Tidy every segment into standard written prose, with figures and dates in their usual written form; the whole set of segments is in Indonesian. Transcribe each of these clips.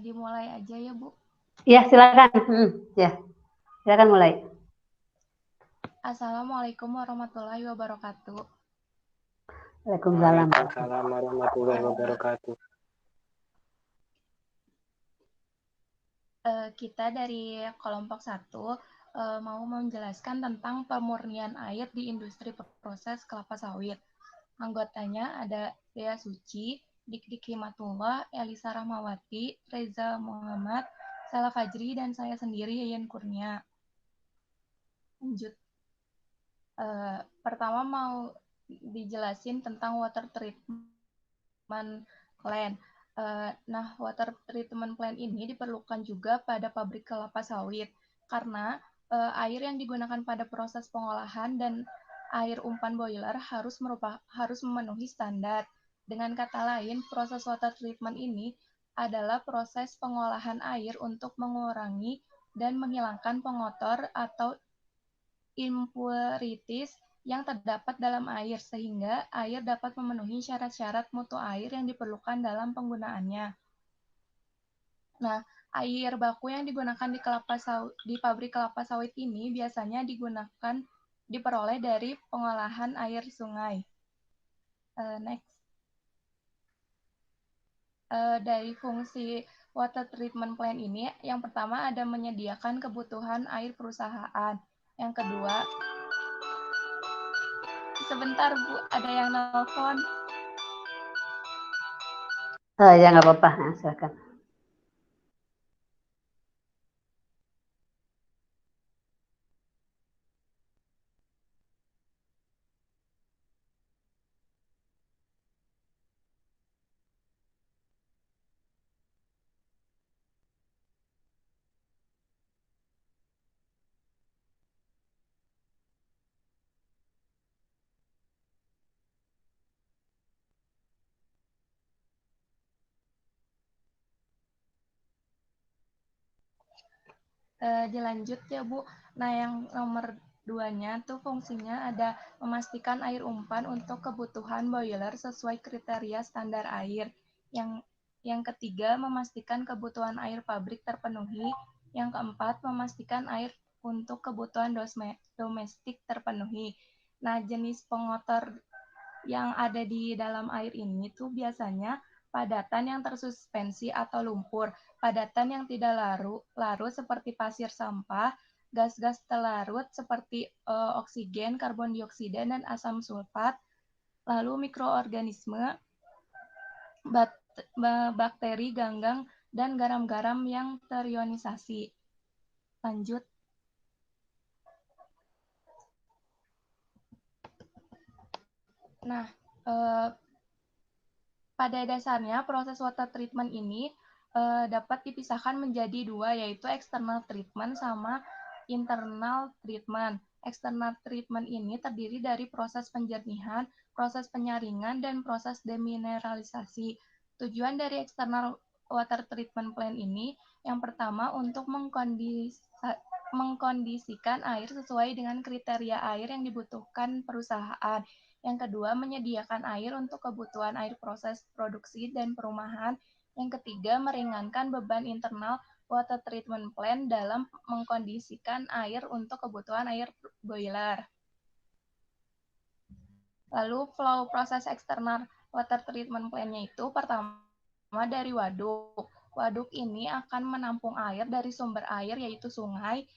Dimulai aja ya, Bu. Iya, silakan. Ya, silakan mulai. Assalamualaikum warahmatullahi wabarakatuh. Waalaikumsalam. Waalaikumsalam warahmatullahi wabarakatuh. Kita dari kelompok 1 mau menjelaskan tentang pemurnian air di industri proses kelapa sawit. Anggotanya ada Dea Suci, Dik Himatullah, Elisa Rahmawati, Reza Muhammad, Sela Fajri, dan saya sendiri, Yayan Kurnia. Lanjut. Pertama mau dijelasin tentang water treatment plant. Nah, water treatment plant ini diperlukan juga pada pabrik kelapa sawit karena air yang digunakan pada proses pengolahan dan air umpan boiler harus memenuhi standar. Dengan kata lain, proses water treatment ini adalah proses pengolahan air untuk mengurangi dan menghilangkan pengotor atau impurities yang terdapat dalam air sehingga air dapat memenuhi syarat-syarat mutu air yang diperlukan dalam penggunaannya. Nah, air baku yang digunakan di pabrik kelapa sawit ini biasanya diperoleh dari pengolahan air sungai. Next. Dari fungsi water treatment plant ini, yang pertama ada menyediakan kebutuhan air perusahaan. Yang kedua, sebentar Bu, ada yang nelpon. Ya nggak apa-apa, silakan. Dilanjut ya Bu. Nah, yang nomor 2-nya tuh fungsinya ada memastikan air umpan untuk kebutuhan boiler sesuai kriteria standar air. Yang ketiga, memastikan kebutuhan air pabrik terpenuhi. Yang keempat, memastikan air untuk kebutuhan domestik terpenuhi. Nah, jenis pengotor yang ada di dalam air ini tuh biasanya padatan yang tersuspensi atau lumpur, padatan yang tidak larut seperti pasir sampah, gas-gas terlarut seperti oksigen, karbon dioksida, dan asam sulfat, lalu mikroorganisme, bakteri, ganggang, dan garam-garam yang terionisasi. Lanjut. Nah, pada dasarnya proses water treatment ini dapat dipisahkan menjadi dua, yaitu external treatment sama internal treatment. External treatment ini terdiri dari proses penjernihan, proses penyaringan, dan proses demineralisasi. Tujuan dari external water treatment plant ini yang pertama untuk mengkondisikan air sesuai dengan kriteria air yang dibutuhkan perusahaan. Yang kedua, menyediakan air untuk kebutuhan air proses produksi dan perumahan. Yang ketiga, meringankan beban internal water treatment plant dalam mengkondisikan air untuk kebutuhan air boiler. Lalu flow proses eksternal water treatment plant-nya itu pertama dari waduk. Waduk ini akan menampung air dari sumber air yaitu sungai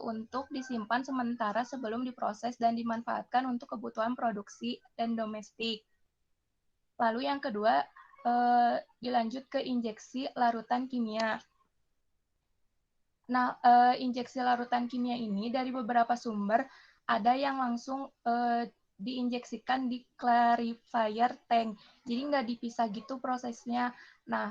untuk disimpan sementara sebelum diproses dan dimanfaatkan untuk kebutuhan produksi dan domestik. Lalu yang kedua, dilanjut ke injeksi larutan kimia. Nah, injeksi larutan kimia ini dari beberapa sumber, ada yang langsung diinjeksikan di clarifier tank. Jadi nggak dipisah gitu prosesnya. Nah,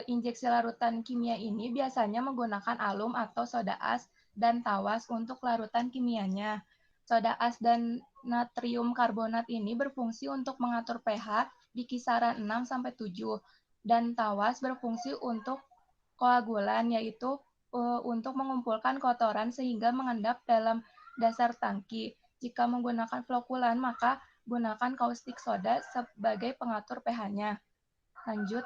injeksi larutan kimia ini biasanya menggunakan alum atau soda as dan tawas untuk larutan kimianya. Soda as dan natrium karbonat ini berfungsi untuk mengatur pH di kisaran 6-7 dan tawas berfungsi untuk koagulan, yaitu untuk mengumpulkan kotoran sehingga mengendap dalam dasar tangki. Jika menggunakan flokulan, maka gunakan kaustik soda sebagai pengatur pH-nya. Lanjut.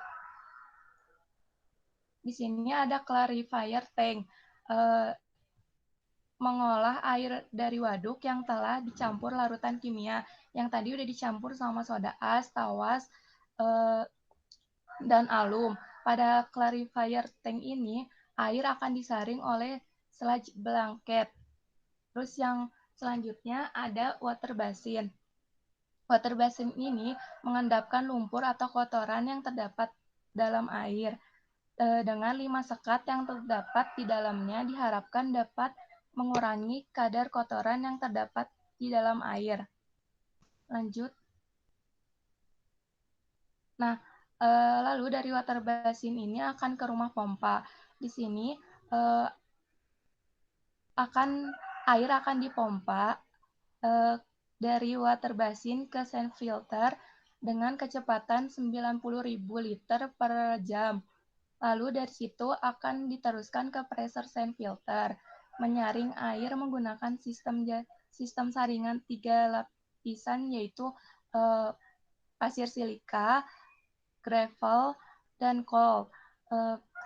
Di sini ada clarifier tank, mengolah air dari waduk yang telah dicampur larutan kimia, yang tadi udah dicampur sama soda as, tawas, dan alum. Pada clarifier tank ini, air akan disaring oleh sludge blanket. Terus yang selanjutnya ada water basin. Water basin ini mengendapkan lumpur atau kotoran yang terdapat dalam air. Dengan 5 sekat yang terdapat di dalamnya diharapkan dapat mengurangi kadar kotoran yang terdapat di dalam air. Lanjut. Nah, lalu dari water basin ini akan ke rumah pompa. Di sini air akan dipompa dari water basin ke sand filter dengan kecepatan 90.000 liter per jam. Lalu dari situ akan diteruskan ke pressure sand filter, menyaring air menggunakan sistem saringan 3 lapisan, yaitu pasir silika, gravel, dan coal.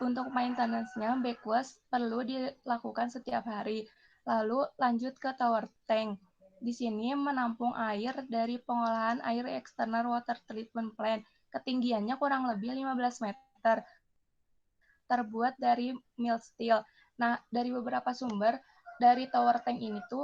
Untuk maintenance-nya, backwash perlu dilakukan setiap hari. Lalu lanjut ke tower tank. Di sini menampung air dari pengolahan air external water treatment plant. Ketinggiannya kurang lebih 15 meter. Terbuat dari mild steel. Nah, dari beberapa sumber, dari tower tank ini tuh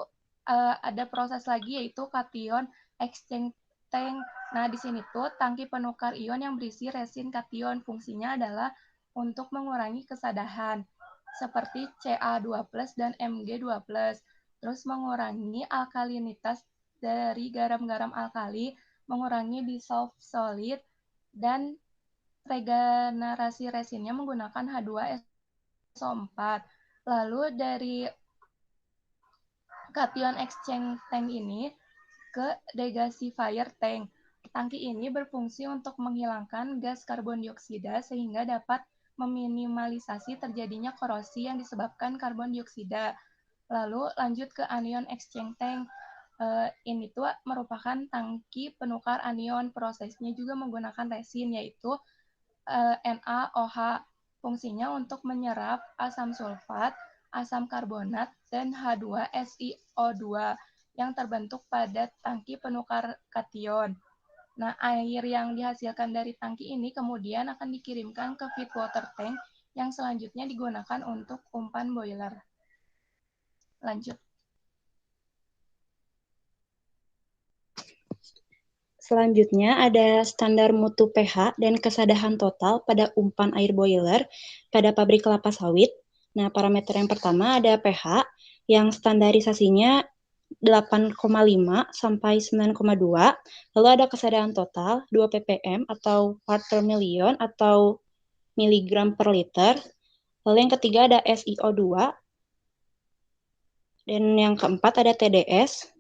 ada proses lagi, yaitu cation exchange tank. Nah, di sini tuh tangki penukar ion yang berisi resin kation. Fungsinya adalah untuk mengurangi kesadahan, seperti Ca2+ dan Mg2+. Terus mengurangi alkalinitas dari garam-garam alkali, mengurangi dissolved solid, dan regenerasi resinnya menggunakan H2SO4. Lalu dari cation exchange tank ini ke degasifier tank. Tangki ini berfungsi untuk menghilangkan gas karbon dioksida sehingga dapat meminimalisasi terjadinya korosi yang disebabkan karbon dioksida. Lalu lanjut ke anion exchange tank. Ini tuh merupakan tangki penukar anion. Prosesnya juga menggunakan resin, yaitu NaOH. Fungsinya untuk menyerap asam sulfat, asam karbonat, dan H2SiO2 yang terbentuk pada tangki penukar kation. Nah, air yang dihasilkan dari tangki ini kemudian akan dikirimkan ke feed water tank yang selanjutnya digunakan untuk umpan boiler. Lanjut. Selanjutnya ada standar mutu pH dan kesadahan total pada umpan air boiler pada pabrik kelapa sawit. Nah, parameter yang pertama ada pH yang standarisasinya 8,5 sampai 9,2. Lalu ada kesadahan total 2 ppm atau part per million atau miligram per liter. Lalu yang ketiga ada SiO2. Dan yang keempat ada TDS.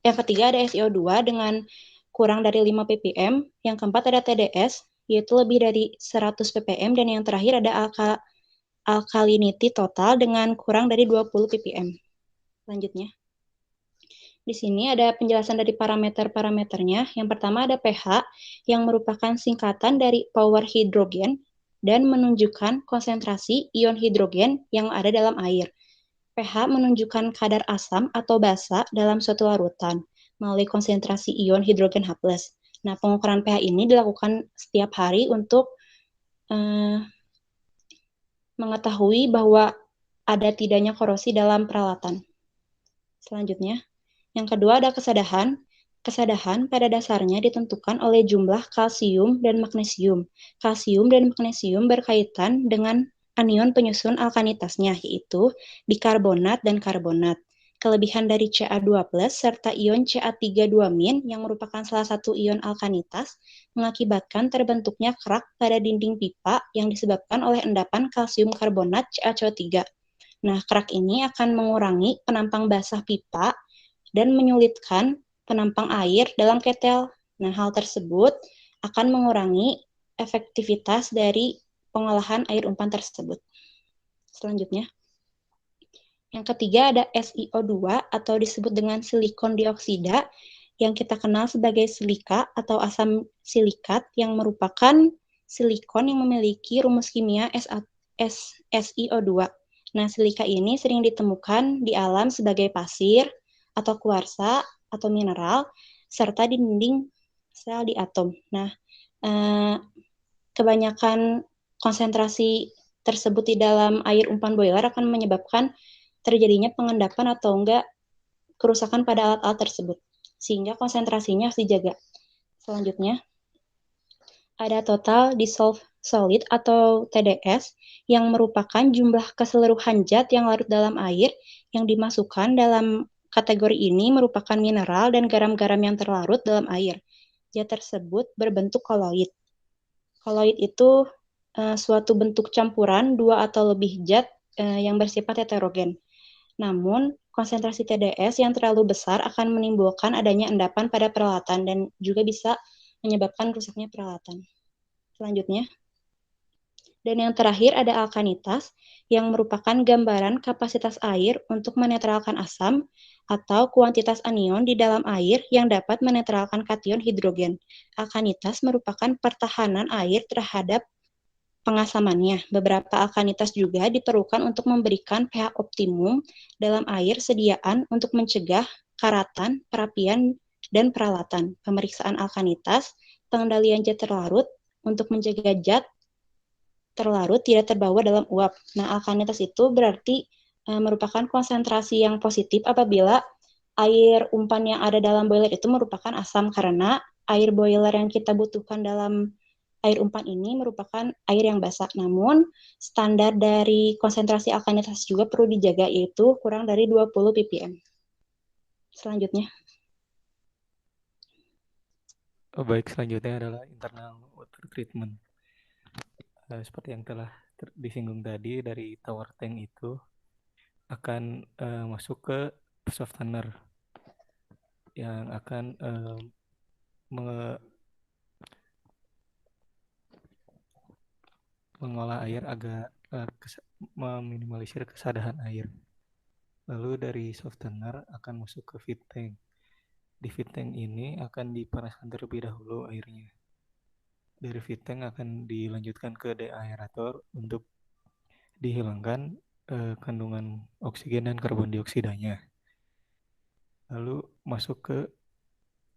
Yang ketiga ada SiO2 dengan kurang dari 5 ppm. Yang keempat ada TDS, yaitu lebih dari 100 ppm. Dan yang terakhir ada alkalinity total dengan kurang dari 20 ppm. Selanjutnya. Di sini ada penjelasan dari parameter-parameternya. Yang pertama ada pH, yang merupakan singkatan dari power hidrogen dan menunjukkan konsentrasi ion hidrogen yang ada dalam air. pH menunjukkan kadar asam atau basa dalam suatu larutan melalui konsentrasi ion hidrogen H+. Nah, pengukuran pH ini dilakukan setiap hari untuk mengetahui bahwa ada tidaknya korosi dalam peralatan. Selanjutnya, yang kedua ada kesadahan. Kesadahan pada dasarnya ditentukan oleh jumlah kalsium dan magnesium. Kalsium dan magnesium berkaitan dengan anion penyusun alkanitasnya, yaitu bikarbonat dan karbonat. Kelebihan dari Ca2+ serta ion Ca3+- yang merupakan salah satu ion alkanitas mengakibatkan terbentuknya kerak pada dinding pipa yang disebabkan oleh endapan kalsium karbonat CaCO3. Nah, kerak ini akan mengurangi penampang basah pipa dan menyulitkan penampang air dalam ketel. Nah, hal tersebut akan mengurangi efektivitas dari pengolahan air umpan tersebut. Selanjutnya. Yang ketiga ada SiO2 atau disebut dengan silikon dioksida yang kita kenal sebagai silika atau asam silikat yang merupakan silikon yang memiliki rumus kimia SiO2. Nah, silika ini sering ditemukan di alam sebagai pasir atau kuarsa atau mineral serta di dinding sel di atom. Nah, kebanyakan konsentrasi tersebut di dalam air umpan boiler akan menyebabkan terjadinya pengendapan atau enggak kerusakan pada alat-alat tersebut, sehingga konsentrasinya harus dijaga. Selanjutnya, ada total dissolved solid atau TDS yang merupakan jumlah keseluruhan zat yang larut dalam air yang dimasukkan dalam kategori ini merupakan mineral dan garam-garam yang terlarut dalam air. Zat tersebut berbentuk koloid. Koloid itu suatu bentuk campuran dua atau lebih zat yang bersifat heterogen. Namun, konsentrasi TDS yang terlalu besar akan menimbulkan adanya endapan pada peralatan dan juga bisa menyebabkan rusaknya peralatan. Selanjutnya, dan yang terakhir ada alkanitas yang merupakan gambaran kapasitas air untuk menetralkan asam atau kuantitas anion di dalam air yang dapat menetralkan kation hidrogen. Alkanitas merupakan pertahanan air terhadap pengasamannya. Beberapa alkanitas juga diperlukan untuk memberikan pH optimum dalam air sediaan untuk mencegah karatan, perapian, dan peralatan. Pemeriksaan alkanitas, pengendalian zat terlarut untuk mencegah zat terlarut tidak terbawa dalam uap. Nah, alkanitas itu berarti merupakan konsentrasi yang positif apabila air umpan yang ada dalam boiler itu merupakan asam karena air boiler yang kita butuhkan dalam air umpan ini merupakan air yang basah. Namun, standar dari konsentrasi alkanitas juga perlu dijaga, yaitu kurang dari 20 ppm. Selanjutnya. Baik, selanjutnya adalah internal water treatment. Seperti yang telah disinggung tadi, dari tower tank itu akan masuk ke softener yang akan mengolah air agar meminimalisir kesadahan air. Lalu dari softener akan masuk ke feed tank. Di feed tank ini akan dipanaskan terlebih dahulu airnya. Dari feed tank akan dilanjutkan ke deaerator untuk dihilangkan kandungan oksigen dan karbon dioksidanya. Lalu masuk ke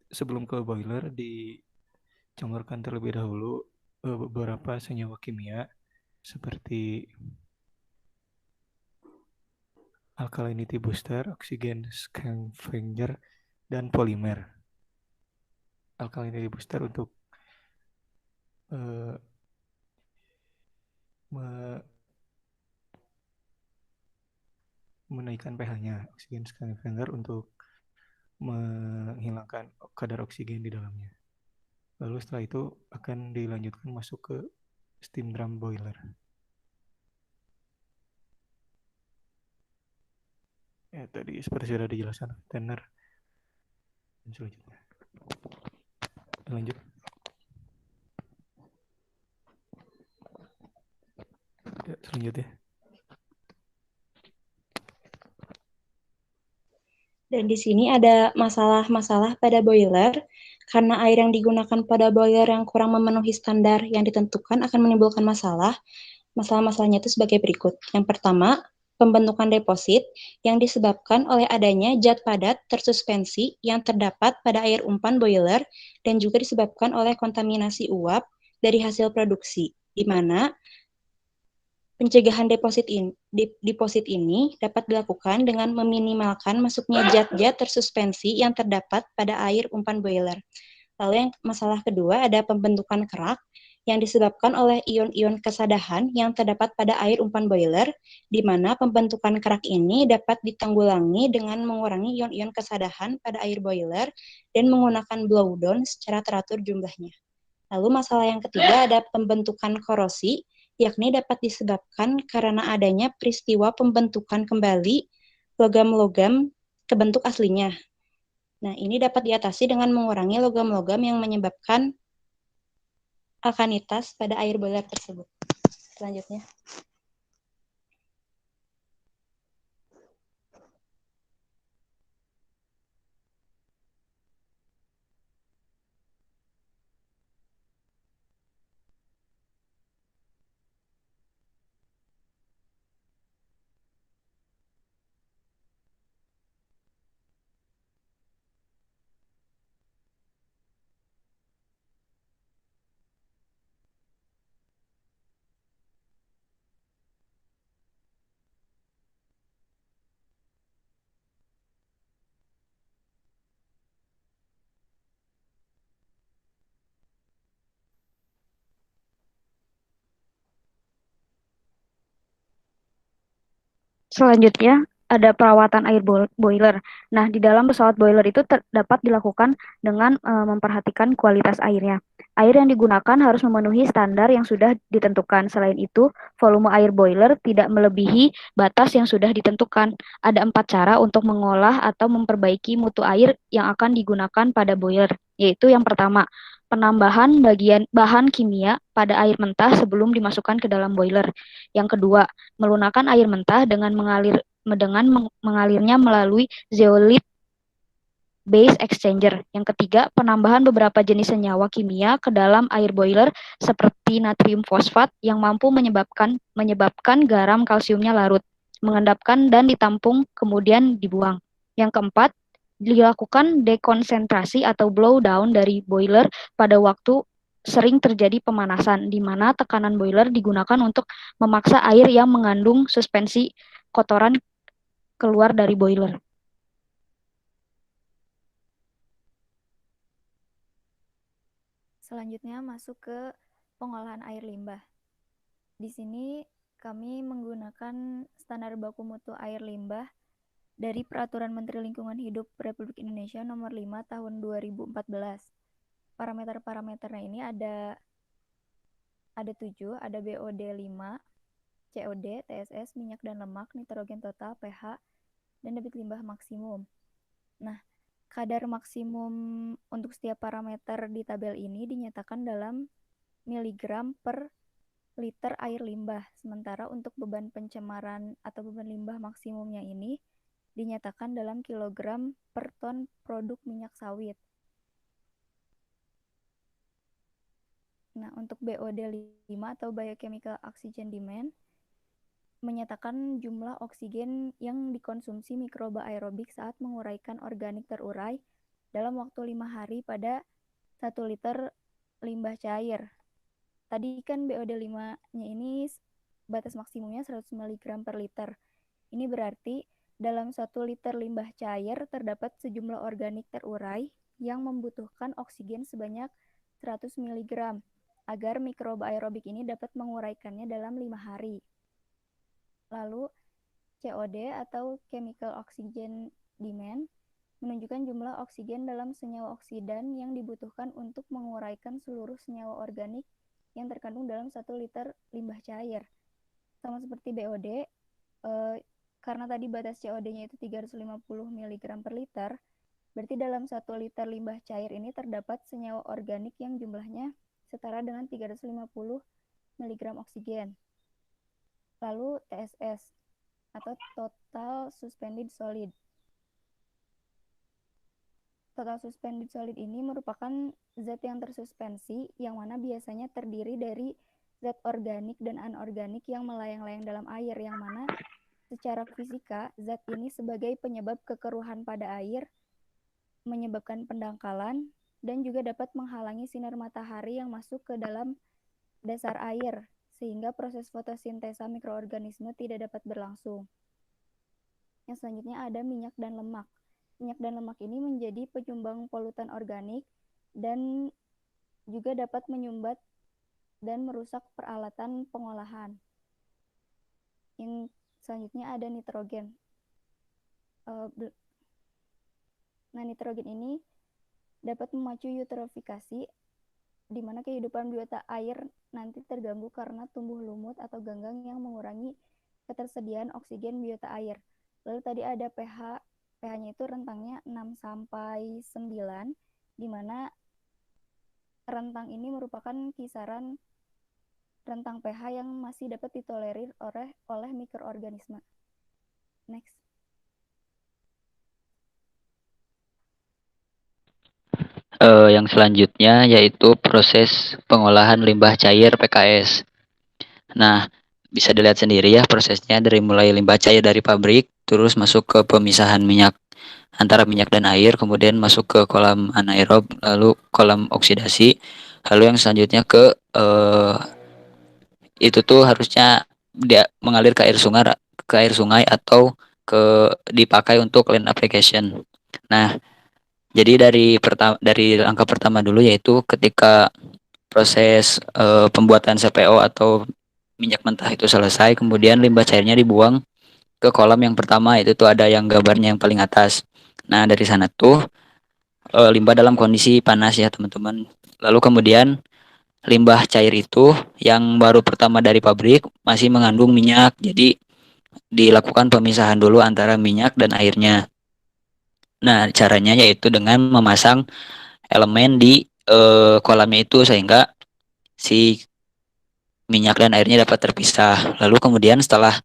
sebelum ke boiler dicamurkan terlebih dahulu beberapa senyawa kimia seperti alkalinity booster, oksigen scavenger, dan polimer. Alkalinity booster untuk menaikkan pH-nya, oksigen scavenger untuk menghilangkan kadar oksigen di dalamnya. Lalu setelah itu akan dilanjutkan masuk ke steam drum boiler. Ya, tadi seperti sudah dijelaskan tenor. Dan selanjutnya. Lanjut. Ya, selanjutnya. Dan di sini ada masalah-masalah pada boiler, karena air yang digunakan pada boiler yang kurang memenuhi standar yang ditentukan akan menimbulkan masalah. Masalah-masalahnya itu sebagai berikut. Yang pertama, pembentukan deposit yang disebabkan oleh adanya zat padat tersuspensi yang terdapat pada air umpan boiler dan juga disebabkan oleh kontaminasi uap dari hasil produksi, di mana pencegahan deposit ini dapat dilakukan dengan meminimalkan masuknya zat-zat tersuspensi yang terdapat pada air umpan boiler. Lalu yang masalah kedua ada pembentukan kerak yang disebabkan oleh ion-ion kesadahan yang terdapat pada air umpan boiler, di mana pembentukan kerak ini dapat ditanggulangi dengan mengurangi ion-ion kesadahan pada air boiler dan menggunakan blow down secara teratur jumlahnya. Lalu masalah yang ketiga ada pembentukan korosi, yakni dapat disebabkan karena adanya peristiwa pembentukan kembali logam-logam ke bentuk aslinya. Nah, ini dapat diatasi dengan mengurangi logam-logam yang menyebabkan alkanitas pada air boiler tersebut. Selanjutnya. Selanjutnya, ada perawatan air boiler. Nah, di dalam pesawat boiler itu dapat dilakukan dengan memperhatikan kualitas airnya. Air yang digunakan harus memenuhi standar yang sudah ditentukan. Selain itu, volume air boiler tidak melebihi batas yang sudah ditentukan. Ada 4 cara untuk mengolah atau memperbaiki mutu air yang akan digunakan pada boiler, yaitu yang pertama, penambahan bahan kimia pada air mentah sebelum dimasukkan ke dalam boiler. Yang kedua, melunakkan air mentah dengan mengalirnya melalui zeolite base exchanger. Yang ketiga, penambahan beberapa jenis senyawa kimia ke dalam air boiler seperti natrium fosfat yang mampu menyebabkan garam kalsiumnya larut, mengendapkan dan ditampung kemudian dibuang. Yang keempat, dilakukan dekonsentrasi atau blow down dari boiler pada waktu sering terjadi pemanasan, di mana tekanan boiler digunakan untuk memaksa air yang mengandung suspensi kotoran keluar dari boiler. Selanjutnya masuk ke pengolahan air limbah. Di sini kami menggunakan standar baku mutu air limbah dari Peraturan Menteri Lingkungan Hidup Republik Indonesia Nomor 5 Tahun 2014. Parameter-parameternya ini ada 7, ada BOD 5, COD, TSS, minyak dan lemak, nitrogen total, pH, dan debit limbah maksimum. Nah, kadar maksimum untuk setiap parameter di tabel ini dinyatakan dalam miligram per liter air limbah, sementara untuk beban pencemaran atau beban limbah maksimumnya ini dinyatakan dalam kilogram per ton produk minyak sawit. Nah, untuk BOD 5 atau Biochemical Oxygen Demand menyatakan jumlah oksigen yang dikonsumsi mikroba aerobik saat menguraikan organik terurai dalam waktu 5 hari pada 1 liter limbah cair. Tadi kan BOD 5-nya ini batas maksimumnya 100 mg per liter. Ini berarti dalam 1 liter limbah cair terdapat sejumlah organik terurai yang membutuhkan oksigen sebanyak 100 mg agar mikroba aerobik ini dapat menguraikannya dalam 5 hari. Lalu COD atau Chemical Oxygen Demand menunjukkan jumlah oksigen dalam senyawa oksidan yang dibutuhkan untuk menguraikan seluruh senyawa organik yang terkandung dalam 1 liter limbah cair. Sama seperti BOD, karena tadi batas COD-nya itu 350 mg per liter, berarti dalam 1 liter limbah cair ini terdapat senyawa organik yang jumlahnya setara dengan 350 mg oksigen. Lalu TSS atau Total Suspended Solid. Total Suspended Solid ini merupakan zat yang tersuspensi yang mana biasanya terdiri dari zat organik dan anorganik yang melayang-layang dalam air, yang mana secara fisika zat ini sebagai penyebab kekeruhan pada air, menyebabkan pendangkalan, dan juga dapat menghalangi sinar matahari yang masuk ke dalam dasar air, sehingga proses fotosintesa mikroorganisme tidak dapat berlangsung. Yang selanjutnya ada minyak dan lemak. Minyak dan lemak ini menjadi penyumbang polutan organik dan juga dapat menyumbat dan merusak peralatan pengolahan. Yang selanjutnya ada nitrogen. Nah, nitrogen ini dapat memacu eutrofikasi, di mana kehidupan biota air nanti terganggu karena tumbuh lumut atau ganggang yang mengurangi ketersediaan oksigen biota air. Lalu tadi ada pH-nya itu rentangnya 6 sampai 9, di mana rentang ini merupakan kisaran rentang pH yang masih dapat ditolerir oleh mikroorganisme. Next. Yang selanjutnya yaitu proses pengolahan limbah cair PKS. Nah, bisa dilihat sendiri ya prosesnya dari mulai limbah cair dari pabrik, terus masuk ke pemisahan minyak antara minyak dan air, kemudian masuk ke kolam anaerob, lalu kolam oksidasi, lalu yang selanjutnya ke itu tuh harusnya dia mengalir ke air sungai atau dipakai untuk land application. Nah, jadi dari langkah pertama dulu yaitu ketika proses pembuatan CPO atau minyak mentah itu selesai, kemudian limbah cairnya dibuang ke kolam yang pertama, itu tuh ada yang gambarnya yang paling atas. Nah, dari sana tuh limbah dalam kondisi panas ya teman-teman. Lalu kemudian limbah cair itu yang baru pertama dari pabrik masih mengandung minyak. Jadi dilakukan pemisahan dulu antara minyak dan airnya. Nah, caranya yaitu dengan memasang elemen di kolamnya itu sehingga si minyak dan airnya dapat terpisah. Lalu kemudian setelah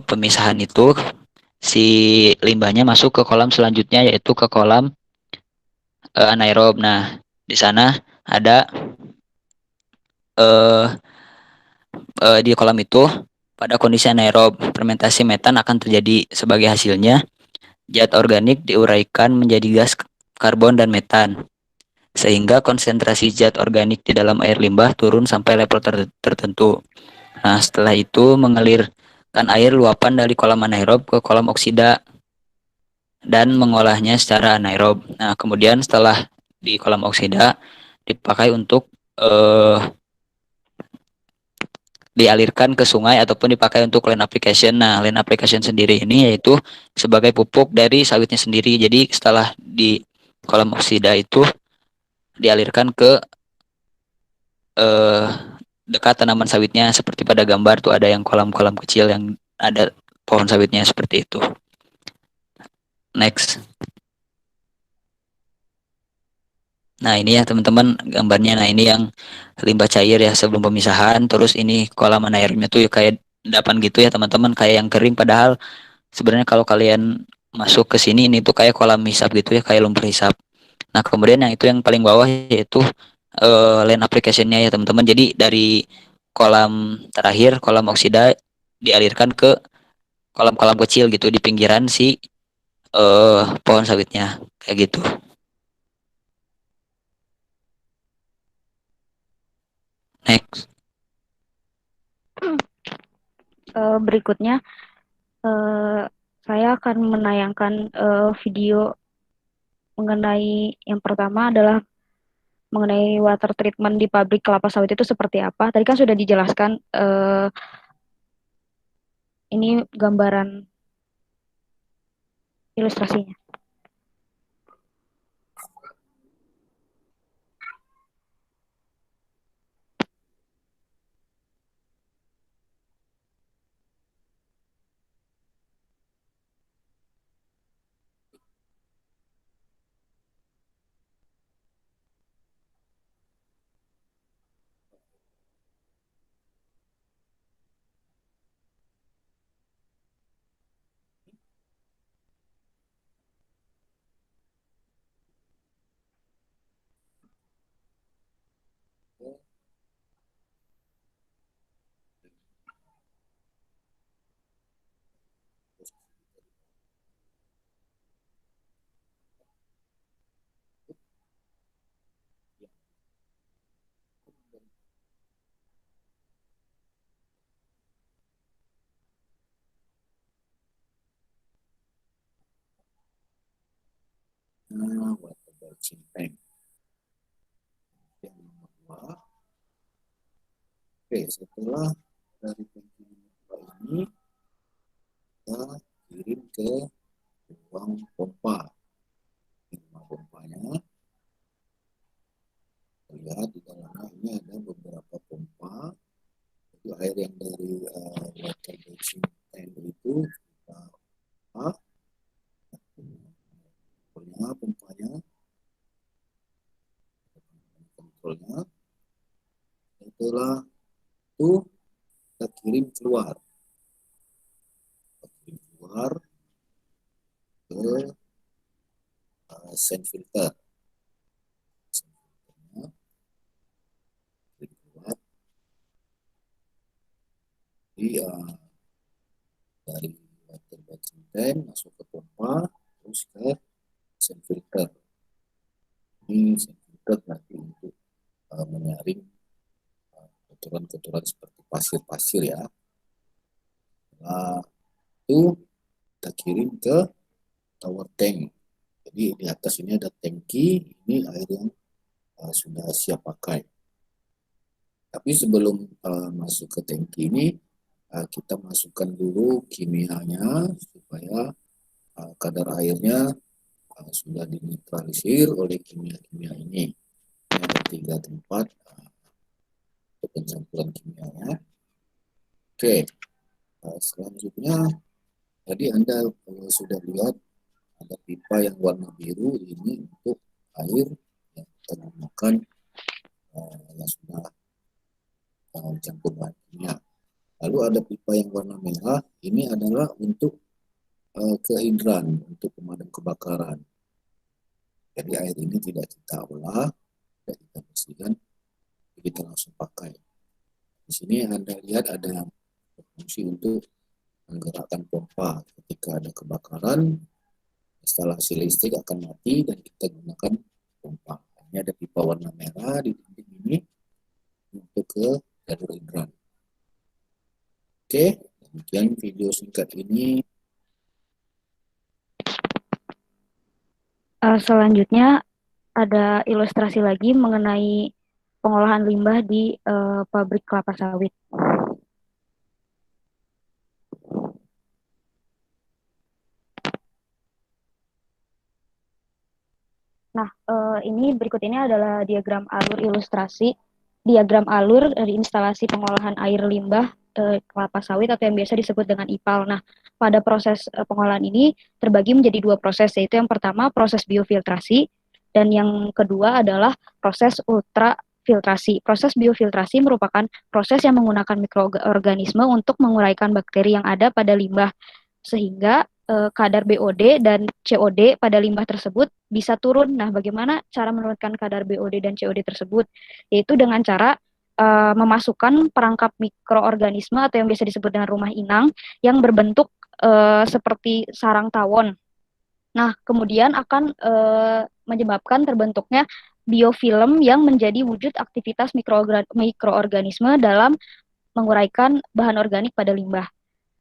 pemisahan itu si limbahnya masuk ke kolam selanjutnya yaitu ke kolam anaerob. Nah, di sana ada eh, di kolam itu pada kondisi anaerob fermentasi metan akan terjadi. Sebagai hasilnya zat organik diuraikan menjadi gas karbon dan metan sehingga konsentrasi zat organik di dalam air limbah turun sampai level tertentu. Nah, setelah itu mengalirkan air luapan dari kolam anaerob ke kolam oksida dan mengolahnya secara anaerob. Nah, kemudian setelah di kolam oksida dipakai untuk dialirkan ke sungai ataupun dipakai untuk land application. Nah, land application sendiri ini yaitu sebagai pupuk dari sawitnya sendiri. Jadi setelah di kolam oksida itu dialirkan ke dekat tanaman sawitnya, seperti pada gambar tuh ada yang kolam-kolam kecil yang ada pohon sawitnya seperti itu. Next. Nah, ini ya teman-teman gambarnya. Nah, ini yang limbah cair ya sebelum pemisahan. Terus ini kolam anaerobnya tuh kayak endapan gitu ya teman-teman, kayak yang kering, padahal sebenarnya kalau kalian masuk ke sini ini tuh kayak kolam hisap gitu ya, kayak lumpur hisap. Nah, kemudian yang itu yang paling bawah yaitu land application-nya ya teman-teman. Jadi dari kolam terakhir, kolam oksida dialirkan ke kolam-kolam kecil gitu di pinggiran si pohon sawitnya kayak gitu. Next. Berikutnya saya akan menayangkan video mengenai yang pertama adalah mengenai water treatment di pabrik kelapa sawit itu seperti apa. Tadi kan sudah dijelaskan, ini gambaran ilustrasinya. Water batching tank yang nomor 2. Oke, setelah dari tangki ini kita kirim ke ruang pompa. Rumah pompanya, lihat di dalamnya ini ada beberapa pompa. Jadi air yang dari water batching tank itu kita pompanya, kontrolnya. Setelah itu kita kirim keluar ke sand filter. Jadi dari water batching tank masuk ke pompa terus ke sand filter. Ini sand filter nanti untuk menyaring kotoran-kotoran seperti pasir-pasir ya. Nah, itu kita kirim ke tower tank. Jadi di atas ini ada tangki, ini air yang sudah siap pakai. Tapi sebelum masuk ke tangki ini, kita masukkan dulu kimianya supaya kadar airnya sudah dinetralisir oleh kimia-kimia ini. Ini ada 3 tempat untuk pencampuran kimianya. Oke, selanjutnya tadi Anda sudah lihat ada pipa yang warna biru, ini untuk air yang kita gunakan yang sudah campur bahan kimia. Lalu ada pipa yang warna merah, ini adalah untuk kehidran, untuk pemadam kebakaran. Jadi air ini tidak kita olah, tidak kita bersihkan, kita langsung pakai. Di sini Anda lihat ada fungsi untuk menggerakkan pompa. Ketika ada kebakaran, instalasi listrik akan mati dan kita gunakan pompa. Ini ada pipa warna merah di dinding ini untuk ke jalur hidran. Oke, demikian video singkat ini. Selanjutnya ada ilustrasi lagi mengenai pengolahan limbah di pabrik kelapa sawit. Nah, ini berikut ini adalah diagram alur ilustrasi, diagram alur dari instalasi pengolahan air limbah kelapa sawit atau yang biasa disebut dengan IPAL. Nah, pada proses pengolahan ini terbagi menjadi 2 proses, yaitu yang pertama proses biofiltrasi dan yang kedua adalah proses ultrafiltrasi. Proses biofiltrasi merupakan proses yang menggunakan mikroorganisme untuk menguraikan bakteri yang ada pada limbah sehingga kadar BOD dan COD pada limbah tersebut bisa turun. Nah, bagaimana cara menurunkan kadar BOD dan COD tersebut? Yaitu dengan cara memasukkan perangkap mikroorganisme atau yang biasa disebut dengan rumah inang yang berbentuk seperti sarang tawon. Nah, kemudian akan menyebabkan terbentuknya biofilm yang menjadi wujud aktivitas mikroorganisme dalam menguraikan bahan organik pada limbah.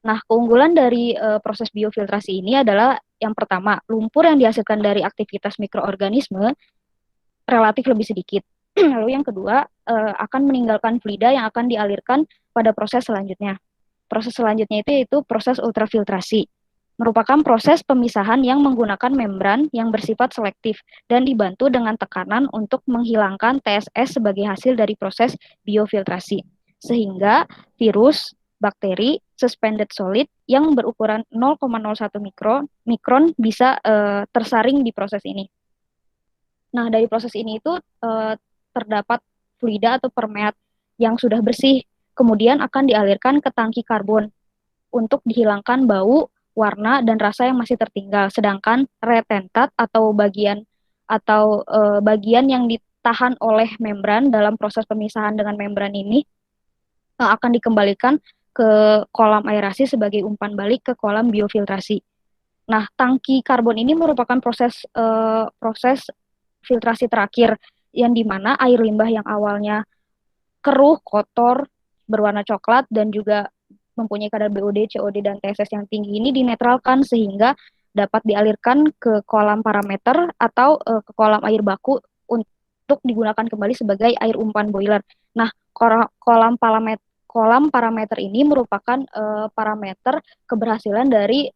Nah, keunggulan dari proses biofiltrasi ini adalah yang pertama, lumpur yang dihasilkan dari aktivitas mikroorganisme relatif lebih sedikit. Lalu yang kedua, akan meninggalkan fluida yang akan dialirkan pada proses selanjutnya. Proses selanjutnya itu yaitu proses ultrafiltrasi. Merupakan proses pemisahan yang menggunakan membran yang bersifat selektif dan dibantu dengan tekanan untuk menghilangkan TSS sebagai hasil dari proses biofiltrasi. Sehingga virus, bakteri, suspended solid yang berukuran 0,01 mikron bisa tersaring di proses ini. Nah, dari proses ini itu terdapat fluida atau permeat yang sudah bersih, kemudian akan dialirkan ke tangki karbon untuk dihilangkan bau, warna, dan rasa yang masih tertinggal. Sedangkan retentat atau bagian yang ditahan oleh membran dalam proses pemisahan dengan membran ini akan dikembalikan ke kolam aerasi sebagai umpan balik ke kolam biofiltrasi. Nah, tangki karbon ini merupakan proses filtrasi terakhir yang dimana air limbah yang awalnya keruh, kotor, berwarna coklat dan juga mempunyai kadar BOD, COD, dan TSS yang tinggi ini dinetralkan sehingga dapat dialirkan ke kolam parameter atau ke kolam air baku untuk digunakan kembali sebagai air umpan boiler. Nah, kolam parameter ini merupakan parameter keberhasilan dari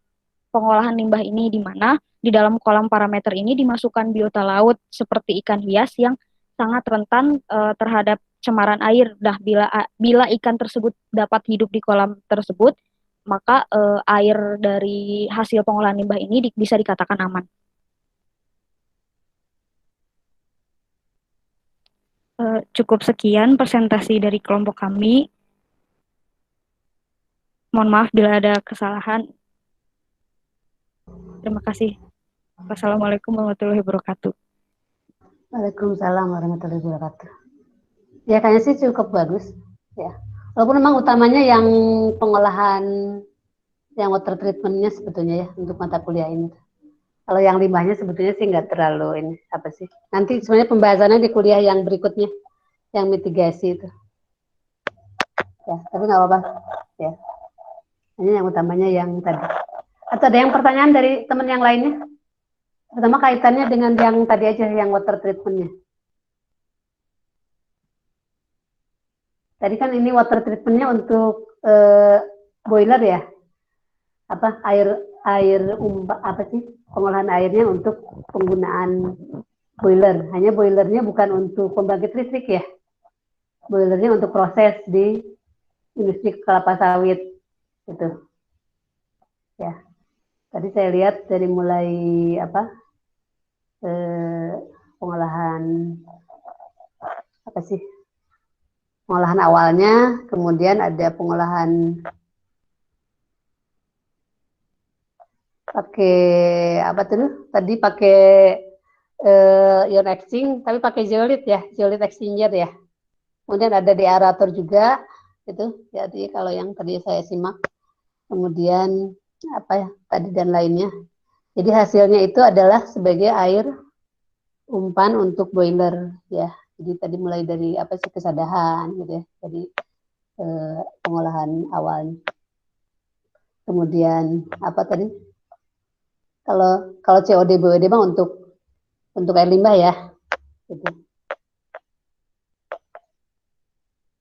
pengolahan limbah ini, di mana di dalam kolam parameter ini dimasukkan biota laut seperti ikan hias yang sangat rentan terhadap cemaran air. Nah, bila ikan tersebut dapat hidup di kolam tersebut, maka air dari hasil pengolahan limbah ini bisa dikatakan aman. Cukup sekian presentasi dari kelompok kami. Mohon maaf bila ada kesalahan. Terima kasih. Wassalamualaikum warahmatullahi wabarakatuh. Waalaikumsalam warahmatullahi wabarakatuh. Ya, kayaknya sih cukup bagus. Ya, walaupun memang utamanya yang pengolahan, yang water treatment-nya sebetulnya ya untuk mata kuliah ini. Kalau yang limbahnya sebetulnya sih nggak terlalu ini apa sih. Nanti sebenarnya pembahasannya di kuliah yang berikutnya, yang mitigasi itu. Ya, tapi nggak apa-apa. Ya, hanya yang utamanya yang tadi. Atau ada yang pertanyaan dari teman yang lainnya? Pertama kaitannya dengan yang tadi aja, yang water treatment-nya. Tadi kan ini water treatment-nya untuk boiler ya, pengolahan airnya untuk penggunaan boiler. Hanya boilernya bukan untuk pembangkit listrik ya. Boilernya untuk proses di industri kelapa sawit gitu. Ya. Tadi saya lihat dari mulai pengolahan pengolahan awalnya, kemudian ada pengolahan pakai tadi pakai ion exchange, tapi pakai zeolit ya, zeolit exchanger ya. Kemudian ada deaerator juga, itu. Jadi kalau yang tadi saya simak, kemudian tadi dan lainnya. Jadi hasilnya itu adalah sebagai air umpan untuk boiler ya. Jadi tadi mulai dari kesadahan gitu ya. Jadi pengolahan awalnya. Kemudian tadi? Kalau COD BOD mah untuk air limbah ya. Gitu.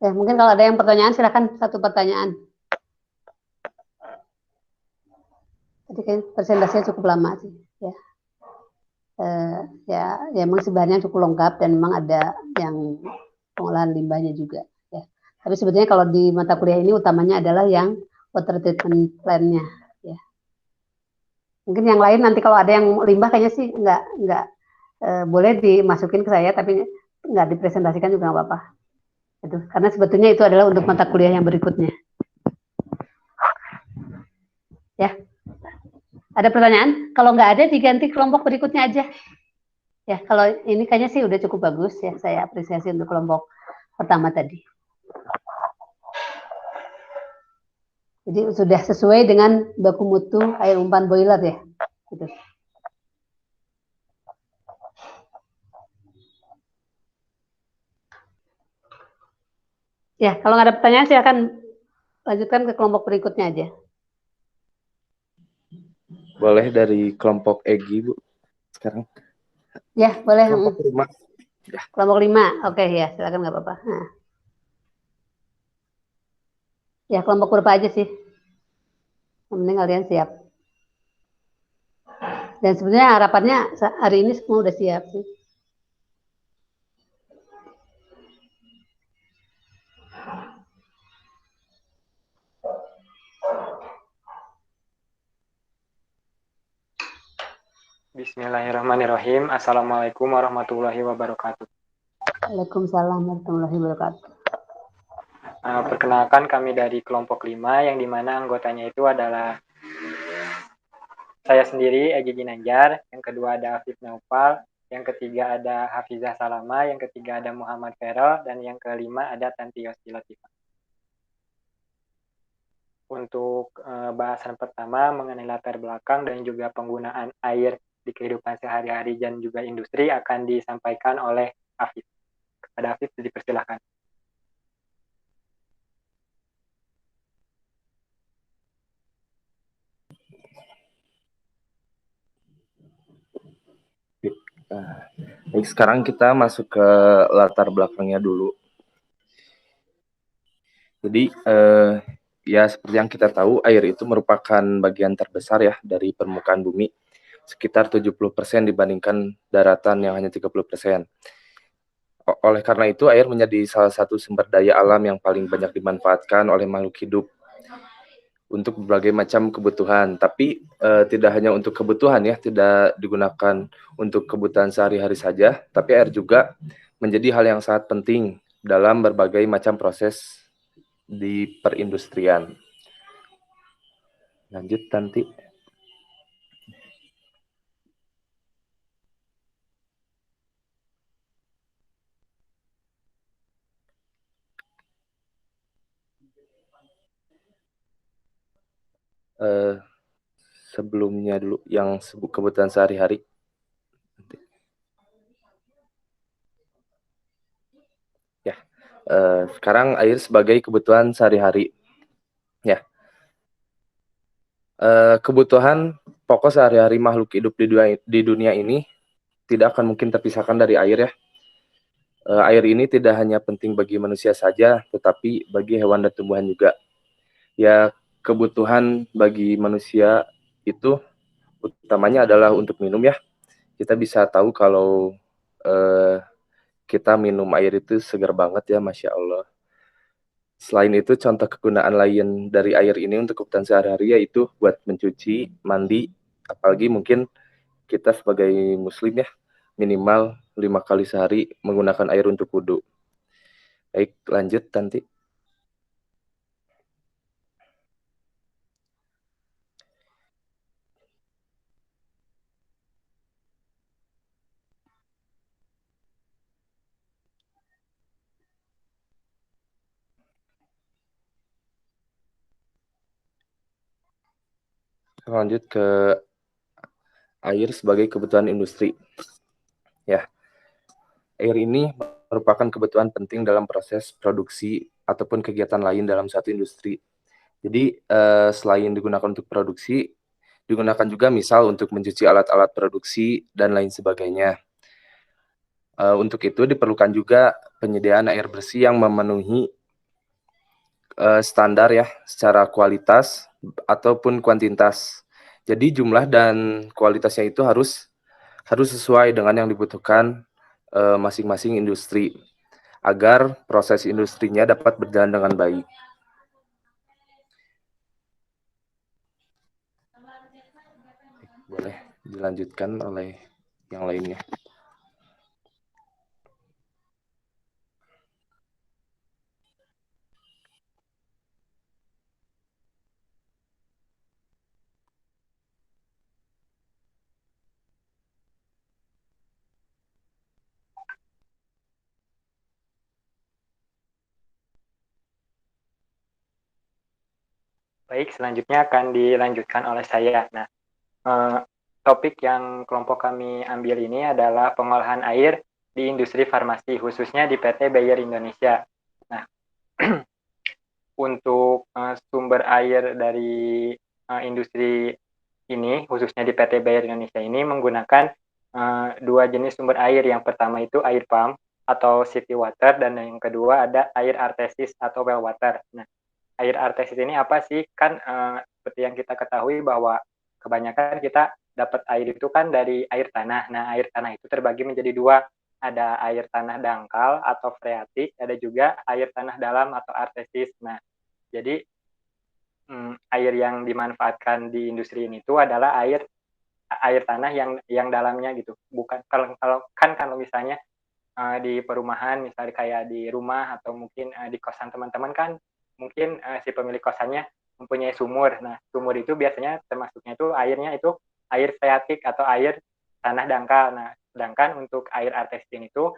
Ya, mungkin kalau ada yang pertanyaan silakan satu pertanyaan. Tadi kan presentasinya cukup lama sih ya. Ya memang sebenarnya cukup lengkap dan memang ada yang pengolahan limbahnya juga ya. Tapi sebetulnya kalau di mata kuliah ini utamanya adalah yang water treatment plan-nya ya. Mungkin yang lain nanti kalau ada yang limbah kayaknya sih nggak boleh dimasukin ke saya, tapi nggak dipresentasikan juga nggak apa-apa. Itu karena sebetulnya itu adalah untuk mata kuliah yang berikutnya. Ya. Ada pertanyaan? Kalau nggak ada diganti kelompok berikutnya aja. Ya, kalau ini kayaknya sih udah cukup bagus ya. Saya apresiasi untuk kelompok pertama tadi. Jadi sudah sesuai dengan baku mutu air umpan boiler ya. Gitu. Ya, kalau nggak ada pertanyaan silakan lanjutkan ke kelompok berikutnya aja. Boleh dari kelompok EGI, Bu, sekarang. Ya, boleh. Kelompok 5. Ya. Kelompok 5, oke ya, silakan nggak apa-apa. Nah. Ya, kelompok kurva aja sih. Yang penting kalian siap. Dan sebenarnya harapannya hari ini semua udah siap sih. Bismillahirrahmanirrahim. Assalamualaikum warahmatullahi wabarakatuh. Waalaikumsalam warahmatullahi wabarakatuh. Perkenalkan kami dari kelompok 5 yang dimana anggotanya itu adalah saya sendiri, Egy Ginanjar, yang kedua ada Afif Naufal, yang ketiga ada Hafizah Salama, yang ketiga ada Muhammad Ferel, dan yang kelima ada Tanti Yosti Latifah. Untuk bahasan pertama mengenai latar belakang dan juga penggunaan air di kehidupan sehari-hari dan juga industri akan disampaikan oleh Afif. Kepada Afif dipersilakan. Baik, sekarang kita masuk ke latar belakangnya dulu. Jadi ya seperti yang kita tahu, air itu merupakan bagian terbesar ya dari permukaan bumi, sekitar 70% dibandingkan daratan yang hanya 30%. Oleh karena itu, air menjadi salah satu sumber daya alam yang paling banyak dimanfaatkan oleh makhluk hidup untuk berbagai macam kebutuhan. Tapi tidak hanya untuk kebutuhan ya, tidak digunakan untuk kebutuhan sehari-hari saja, tapi air juga menjadi hal yang sangat penting dalam berbagai macam proses di perindustrian. Lanjut, Tanti. Sebelumnya dulu yang kebutuhan sehari-hari. Ya, sekarang air sebagai kebutuhan sehari-hari. Ya, kebutuhan pokok sehari-hari makhluk hidup di dunia ini tidak akan mungkin terpisahkan dari air ya. Air ini tidak hanya penting bagi manusia saja, tetapi bagi hewan dan tumbuhan juga. Ya, kebutuhan bagi manusia itu utamanya adalah untuk minum ya. Kita bisa tahu kalau kita minum air itu segar banget ya, Masya Allah. Selain itu, contoh kegunaan lain dari air ini untuk kebutuhan sehari-hari yaitu buat mencuci, mandi, apalagi mungkin kita sebagai muslim ya, minimal 5 kali sehari menggunakan air untuk wudhu. Baik, lanjut Tanti. Lanjut ke air sebagai kebutuhan industri. Ya, air ini merupakan kebutuhan penting dalam proses produksi ataupun kegiatan lain dalam satu industri. Jadi selain digunakan untuk produksi, digunakan juga misal untuk mencuci alat-alat produksi dan lain sebagainya. Untuk itu diperlukan juga penyediaan air bersih yang memenuhi standar ya, secara kualitas ataupun kuantitas. Jadi jumlah dan kualitasnya itu harus sesuai dengan yang dibutuhkan masing-masing industri agar proses industrinya dapat berjalan dengan baik. Boleh dilanjutkan oleh yang lainnya. Baik, selanjutnya akan dilanjutkan oleh saya. Nah, topik yang kelompok kami ambil ini adalah pengolahan air di industri farmasi, khususnya di PT Bayer Indonesia. Nah, untuk sumber air dari industri ini, khususnya di PT Bayer Indonesia ini, menggunakan dua jenis sumber air. Yang pertama itu air pump atau city water, dan yang kedua ada air artesis atau well water. Nah, air artesis ini apa sih? Kan seperti yang kita ketahui bahwa kebanyakan kita dapat air itu kan dari air tanah. Nah, air tanah itu terbagi menjadi dua. Ada air tanah dangkal atau freatik, ada juga air tanah dalam atau artesis. Nah, jadi air yang dimanfaatkan di industri ini itu adalah air tanah yang dalamnya gitu. Bukan kalau misalnya di perumahan, misalnya kayak di rumah atau mungkin di kosan teman-teman kan mungkin si pemilik kosannya mempunyai sumur. Nah, sumur itu biasanya termasuknya itu airnya itu air freatik atau air tanah dangkal. Nah, sedangkan untuk air artesian itu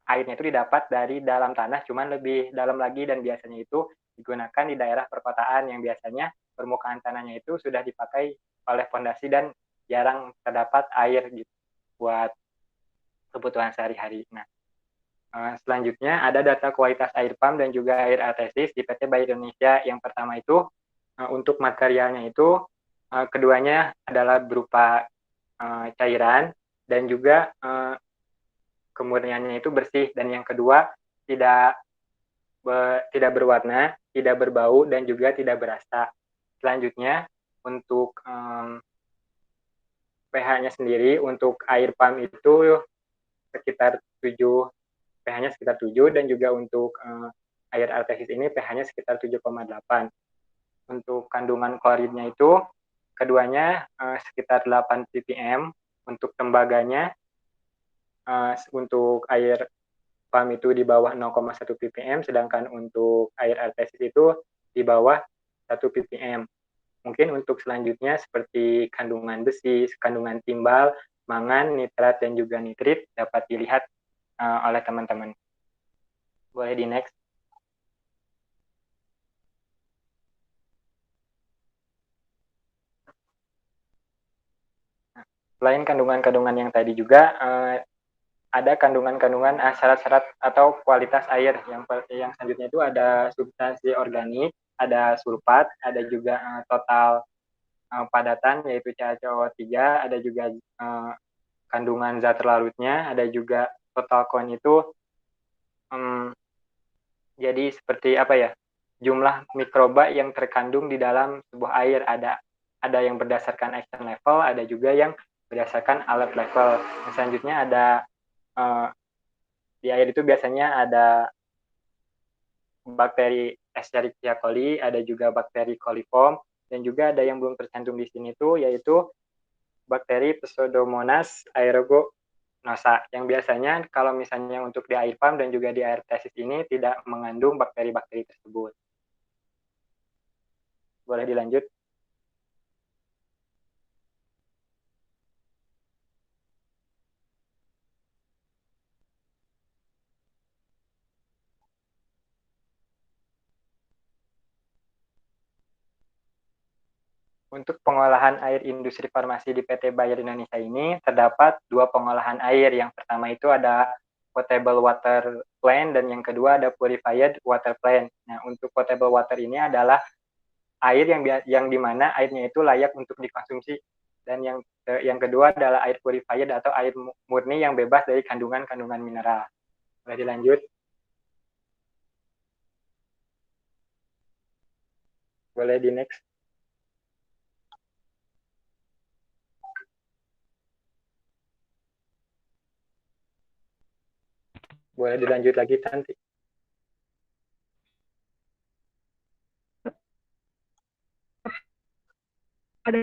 airnya itu didapat dari dalam tanah, cuman lebih dalam lagi, dan biasanya itu digunakan di daerah perkotaan yang biasanya permukaan tanahnya itu sudah dipakai oleh fondasi dan jarang terdapat air gitu buat kebutuhan sehari-hari. Nah, selanjutnya ada data kualitas air pump dan juga air artesis di PT Bayer Indonesia. Yang pertama itu untuk materialnya itu keduanya adalah berupa cairan dan juga kemurniannya itu bersih, dan yang kedua tidak berwarna, tidak berbau, dan juga tidak berasa. Selanjutnya untuk pH-nya sendiri untuk air pump itu sekitar 7, pH-nya sekitar 7, dan juga untuk air artesis ini pH-nya sekitar 7,8. Untuk kandungan klorinnya itu keduanya sekitar 8 ppm. Untuk tembaganya untuk air pump itu di bawah 0,1 ppm, sedangkan untuk air artesis itu di bawah 1 ppm. Mungkin untuk selanjutnya seperti kandungan besi, kandungan timbal, mangan, nitrat, dan juga nitrit dapat dilihat oleh teman-teman. Boleh di next. Selain kandungan-kandungan yang tadi juga ada kandungan-kandungan syarat-syarat atau kualitas air. Yang selanjutnya itu ada substansi organik, ada sulfat, ada juga total padatan yaitu CaCO3, ada juga kandungan zat larutnya, ada juga total count itu jadi seperti apa ya? jumlah mikroba yang terkandung di dalam sebuah air. Ada yang berdasarkan action level, ada juga yang berdasarkan alert level. Yang selanjutnya ada di air itu biasanya ada bakteri Escherichia coli, ada juga bakteri coliform, dan juga ada yang belum tercantum di sini tuh yaitu bakteri Pseudomonas aeruginosa, yang biasanya kalau misalnya untuk di air pump dan juga di air tesis ini tidak mengandung bakteri-bakteri tersebut. Boleh dilanjut? Untuk pengolahan air industri farmasi di PT Bayer Indonesia ini terdapat 2 pengolahan air. Yang pertama itu ada potable water plant dan yang kedua ada purified water plant. Nah, untuk potable water ini adalah air yang dimana airnya itu layak untuk dikonsumsi, dan yang kedua adalah air purified atau air murni yang bebas dari kandungan-kandungan mineral. Boleh dilanjut? Boleh di next. Boleh dilanjut lagi, Tanti. Ada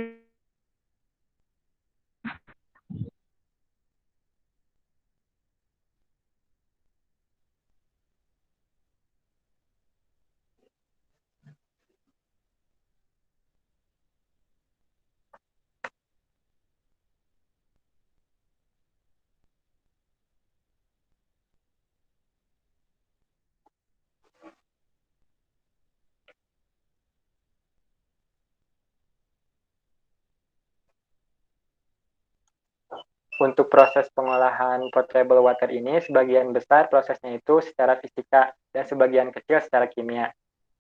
Untuk proses pengolahan potable water ini, sebagian besar prosesnya itu secara fisika dan sebagian kecil secara kimia.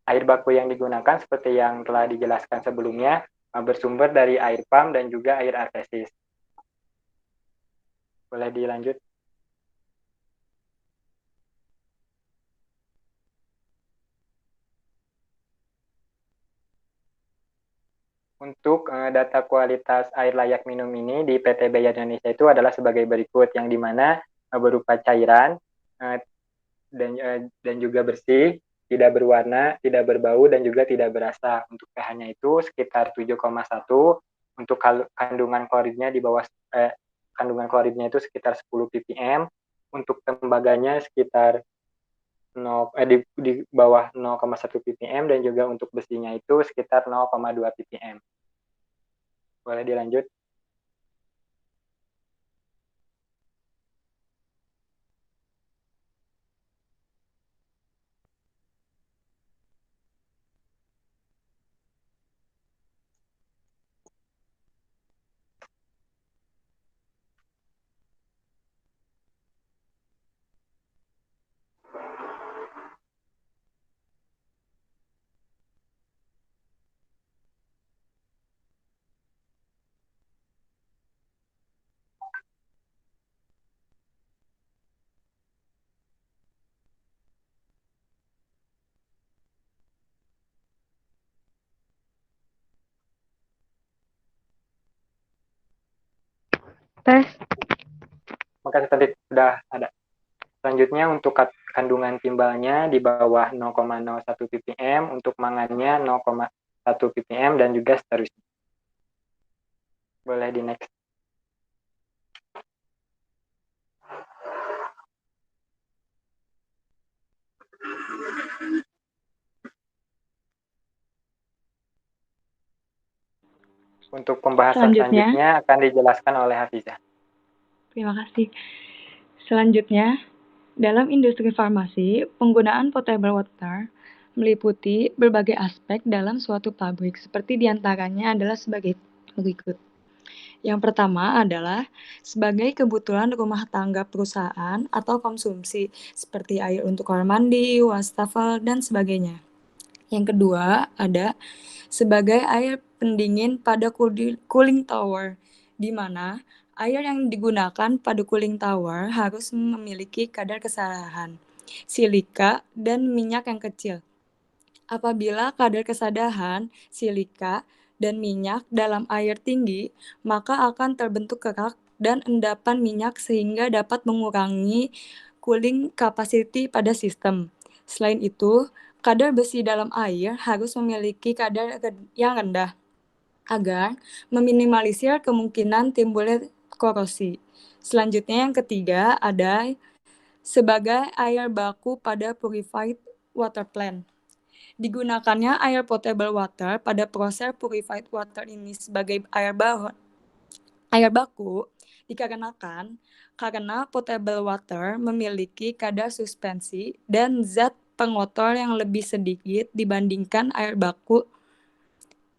Air baku yang digunakan seperti yang telah dijelaskan sebelumnya bersumber dari air pump dan juga air artesis. Boleh dilanjut? Untuk data kualitas air layak minum ini di PT Bayer Indonesia itu adalah sebagai berikut, yang dimana berupa cairan dan juga bersih, tidak berwarna, tidak berbau, dan juga tidak berasa. Untuk pH-nya itu sekitar 7,1. Untuk kandungan kloridnya di bawah kandungan kloridnya itu sekitar 10 ppm. Untuk tembaganya sekitar di bawah 0,1 ppm, dan juga untuk besinya itu sekitar 0,2 ppm. Boleh dilanjut? tes. Makasih, tadi sudah ada. Selanjutnya untuk kandungan timbalnya di bawah 0,01 ppm, untuk mangannya 0,1 ppm, dan juga seterusnya. Boleh di next. Untuk pembahasan selanjutnya akan dijelaskan oleh Hafizah. Terima kasih. Selanjutnya, dalam industri farmasi, penggunaan potable water meliputi berbagai aspek dalam suatu pabrik, seperti diantaranya adalah sebagai berikut. Yang pertama adalah sebagai kebutuhan rumah tangga perusahaan atau konsumsi, seperti air untuk kamar mandi, wastafel, dan sebagainya. Yang kedua ada sebagai air pendingin pada cooling tower, di mana air yang digunakan pada cooling tower harus memiliki kadar kesalahan silika dan minyak yang kecil. Apabila kadar kesadahan, silika, dan minyak dalam air tinggi, maka akan terbentuk kerak dan endapan minyak sehingga dapat mengurangi cooling capacity pada sistem. Selain itu, kadar besi dalam air harus memiliki kadar yang rendah agar meminimalisir kemungkinan timbulnya korosi. Selanjutnya yang ketiga ada sebagai air baku pada purified water plant. Digunakannya air potable water pada proses purified water ini sebagai air baku dikarenakan karena potable water memiliki kadar suspensi dan zat pengotor yang lebih sedikit dibandingkan air baku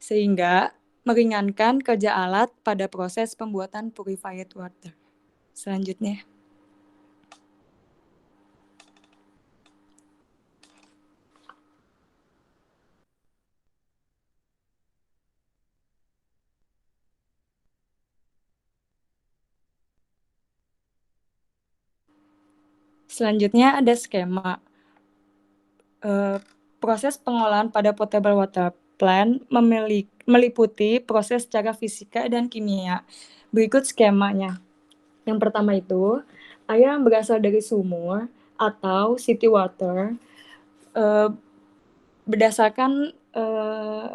sehingga meringankan kerja alat pada proses pembuatan purified water. Selanjutnya. Selanjutnya ada skema. Proses pengolahan pada potable water plant meliputi proses secara fisika dan kimia. Berikut skemanya. Yang pertama itu, air yang berasal dari sumur atau city water berdasarkan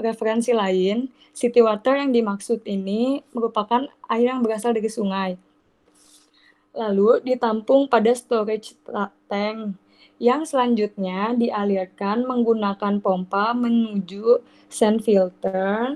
referensi lain, city water yang dimaksud ini merupakan air yang berasal dari sungai. Lalu ditampung pada storage tank yang selanjutnya dialirkan menggunakan pompa menuju sand filter,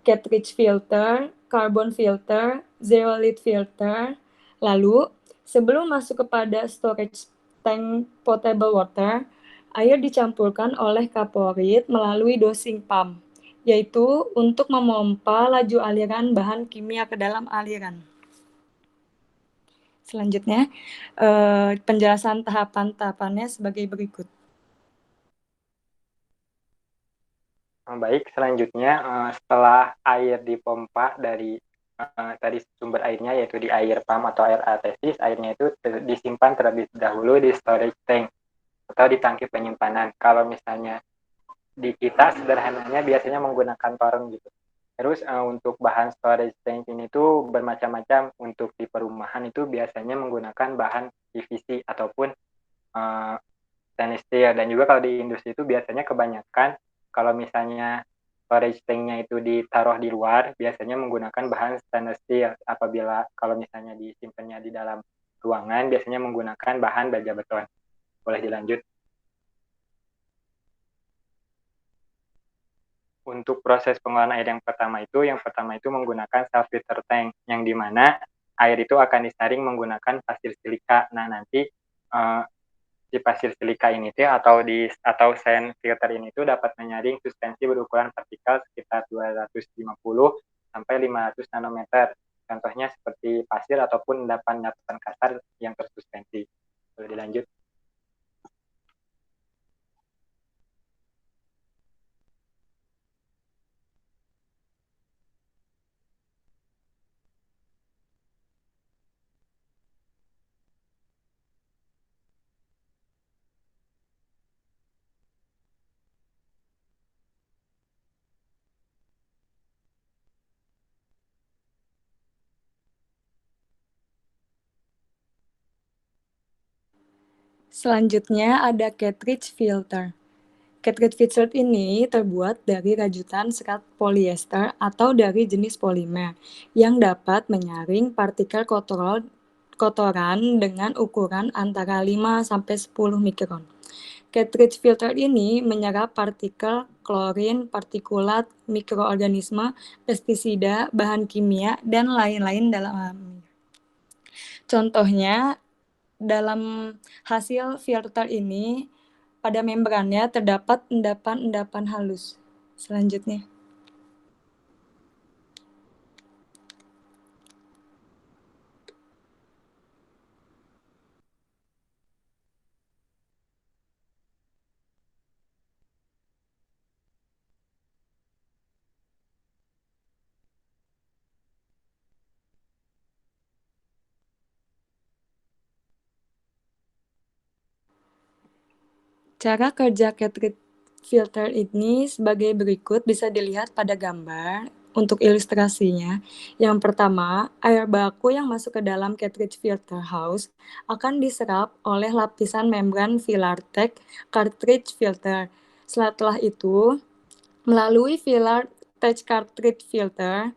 cartridge filter, carbon filter, zeolite filter. Lalu, sebelum masuk kepada storage tank potable water, air dicampurkan oleh kaporit melalui dosing pump, yaitu untuk memompa laju aliran bahan kimia ke dalam aliran. Selanjutnya, penjelasan tahapan-tahapannya sebagai berikut. Baik, selanjutnya setelah air dipompa dari tadi sumber airnya yaitu di air pump atau air atesis, airnya itu disimpan terlebih dahulu di storage tank atau di tangki penyimpanan. Kalau misalnya di kita sederhananya biasanya menggunakan torrent gitu. Terus untuk bahan storage tank ini tuh bermacam-macam. Untuk di perumahan itu biasanya menggunakan bahan PVC ataupun stainless steel. Dan juga kalau di industri itu biasanya kebanyakan kalau misalnya storage tank-nya itu ditaruh di luar, biasanya menggunakan bahan stainless steel. Apabila kalau misalnya disimpannya di dalam ruangan, biasanya menggunakan bahan baja beton. Boleh dilanjut. Untuk proses pengolahan air yang pertama itu menggunakan self filter tank, yang dimana air itu akan disaring menggunakan pasir silika. Nah, nanti si pasir silika ini atau sand filter ini tuh dapat menyaring suspensi berukuran partikel sekitar 250 sampai 500 nanometer. Contohnya seperti pasir ataupun endapan-endapan kasar yang tersuspensi. Boleh dilanjut. Selanjutnya ada cartridge filter. Cartridge filter ini terbuat dari rajutan serat polyester atau dari jenis polimer yang dapat menyaring partikel kotoran dengan ukuran antara 5 sampai 10 mikron. Cartridge filter ini menyerap partikel klorin, partikulat, mikroorganisme, pestisida, bahan kimia, dan lain-lain dalam air. Contohnya, dalam hasil filter ini, pada membrannya terdapat endapan-endapan halus. Selanjutnya. Cara kerja cartridge filter ini sebagai berikut, bisa dilihat pada gambar. Untuk ilustrasinya, yang pertama, air baku yang masuk ke dalam cartridge filter house akan diserap oleh lapisan membran filler tag cartridge filter. Setelah itu, melalui filler tag cartridge filter,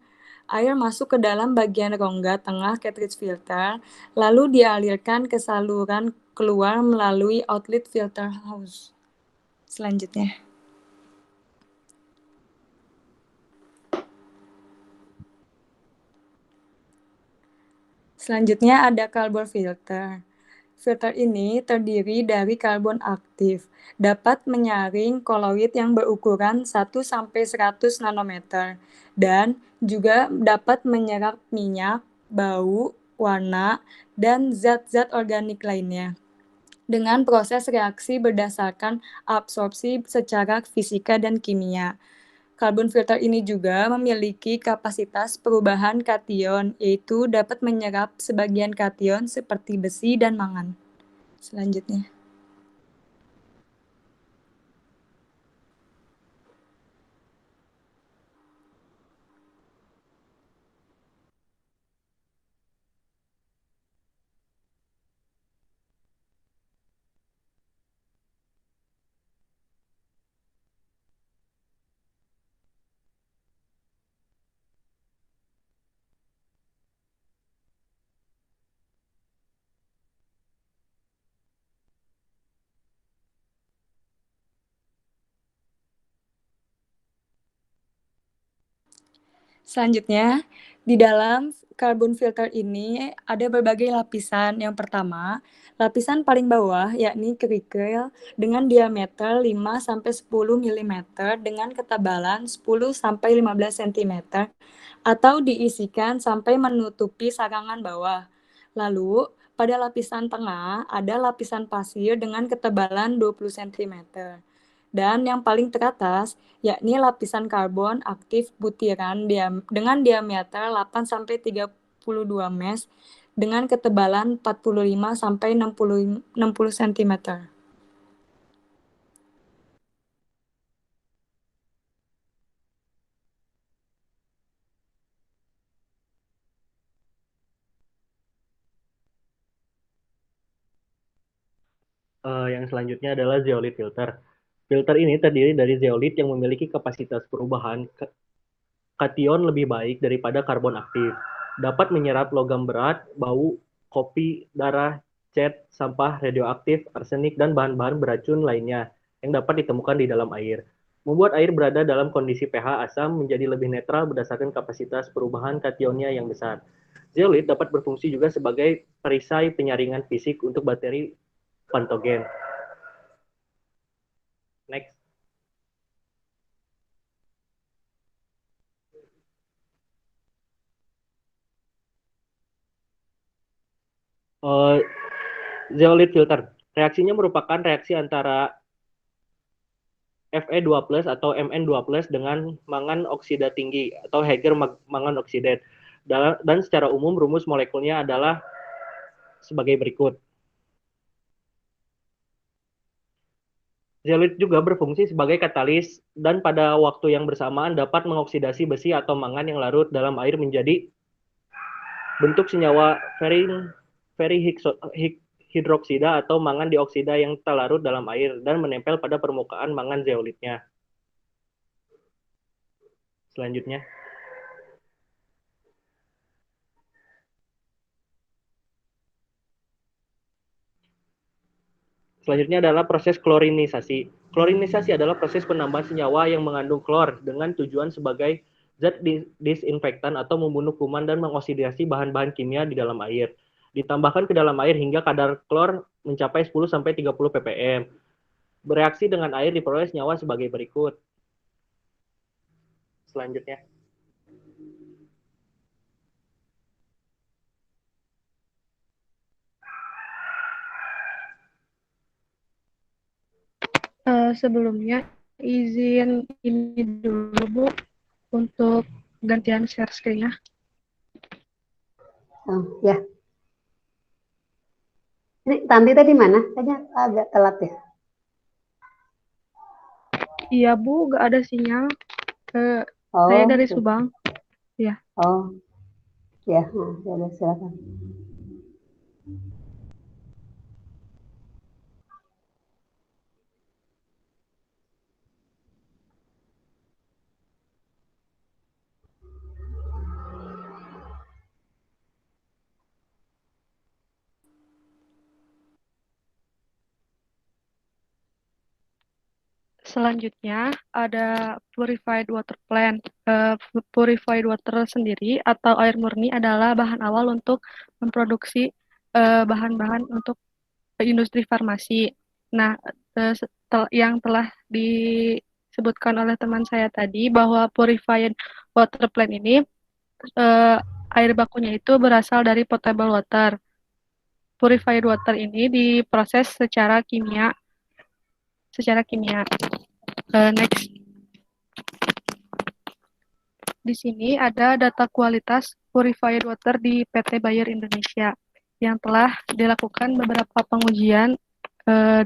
air masuk ke dalam bagian rongga tengah cartridge filter, lalu dialirkan ke saluran keluar melalui outlet filter house. Selanjutnya. Selanjutnya ada carbon filter. Filter ini terdiri dari karbon aktif, dapat menyaring koloid yang berukuran 1-100 nanometer, dan juga dapat menyerap minyak, bau, warna, dan zat-zat organik lainnya dengan proses reaksi berdasarkan absorpsi secara fisika dan kimia. Karbon filter ini juga memiliki kapasitas perubahan kation, yaitu dapat menyerap sebagian kation seperti besi dan mangan. Selanjutnya. Selanjutnya, di dalam karbon filter ini ada berbagai lapisan. Yang pertama, lapisan paling bawah yakni kerikil dengan diameter 5-10 mm dengan ketebalan 10-15 cm atau diisikan sampai menutupi sarangan bawah. Lalu, pada lapisan tengah ada lapisan pasir dengan ketebalan 20 cm. Dan yang paling teratas, yakni lapisan karbon aktif butiran dengan diameter 8-32 mes dengan ketebalan 45-60 cm. Yang selanjutnya adalah zeolite filter. Filter ini terdiri dari zeolit yang memiliki kapasitas perubahan kation lebih baik daripada karbon aktif. Dapat menyerap logam berat, bau, kopi, darah, cat, sampah radioaktif, arsenik, dan bahan-bahan beracun lainnya yang dapat ditemukan di dalam air. Membuat air berada dalam kondisi pH asam menjadi lebih netral berdasarkan kapasitas perubahan kationnya yang besar. Zeolit dapat berfungsi juga sebagai perisai penyaringan fisik untuk bakteri patogen. Next. Zeolite filter. Reaksinya merupakan reaksi antara Fe2+ atau Mn2+ dengan mangan oksida tinggi atau Heger mangan oxidate. Dan secara umum rumus molekulnya adalah sebagai berikut. Zeolite juga berfungsi sebagai katalis dan pada waktu yang bersamaan dapat mengoksidasi besi atau mangan yang larut dalam air menjadi bentuk senyawa ferrihidroksida atau mangan dioksida yang terlarut dalam air dan menempel pada permukaan mangan zeolitnya. Selanjutnya. Selanjutnya adalah proses klorinisasi. Klorinisasi adalah proses penambahan senyawa yang mengandung klor dengan tujuan sebagai zat disinfektan atau membunuh kuman dan mengoksidasi bahan-bahan kimia di dalam air. Ditambahkan ke dalam air hingga kadar klor mencapai 10-30 ppm. Bereaksi dengan air diperoleh senyawa sebagai berikut. Selanjutnya. Sebelumnya izin ini dulu Bu untuk gantian share screen-nya. Oh, ya. Ini Tanti tadi mana? Kayaknya agak telat ya. Iya Bu, gak ada sinyal. Oh, Saya dari Subang. Ya. Oh, ya, ya udah silakan. Selanjutnya ada purified water plant. Purified water sendiri atau air murni adalah bahan awal untuk memproduksi bahan-bahan untuk industri farmasi. Nah, yang telah disebutkan oleh teman saya tadi bahwa purified water plant ini air bakunya itu berasal dari potable water. Purified water ini diproses secara kimia. Next. Di sini ada data kualitas purified water di PT Bayer Indonesia yang telah dilakukan beberapa pengujian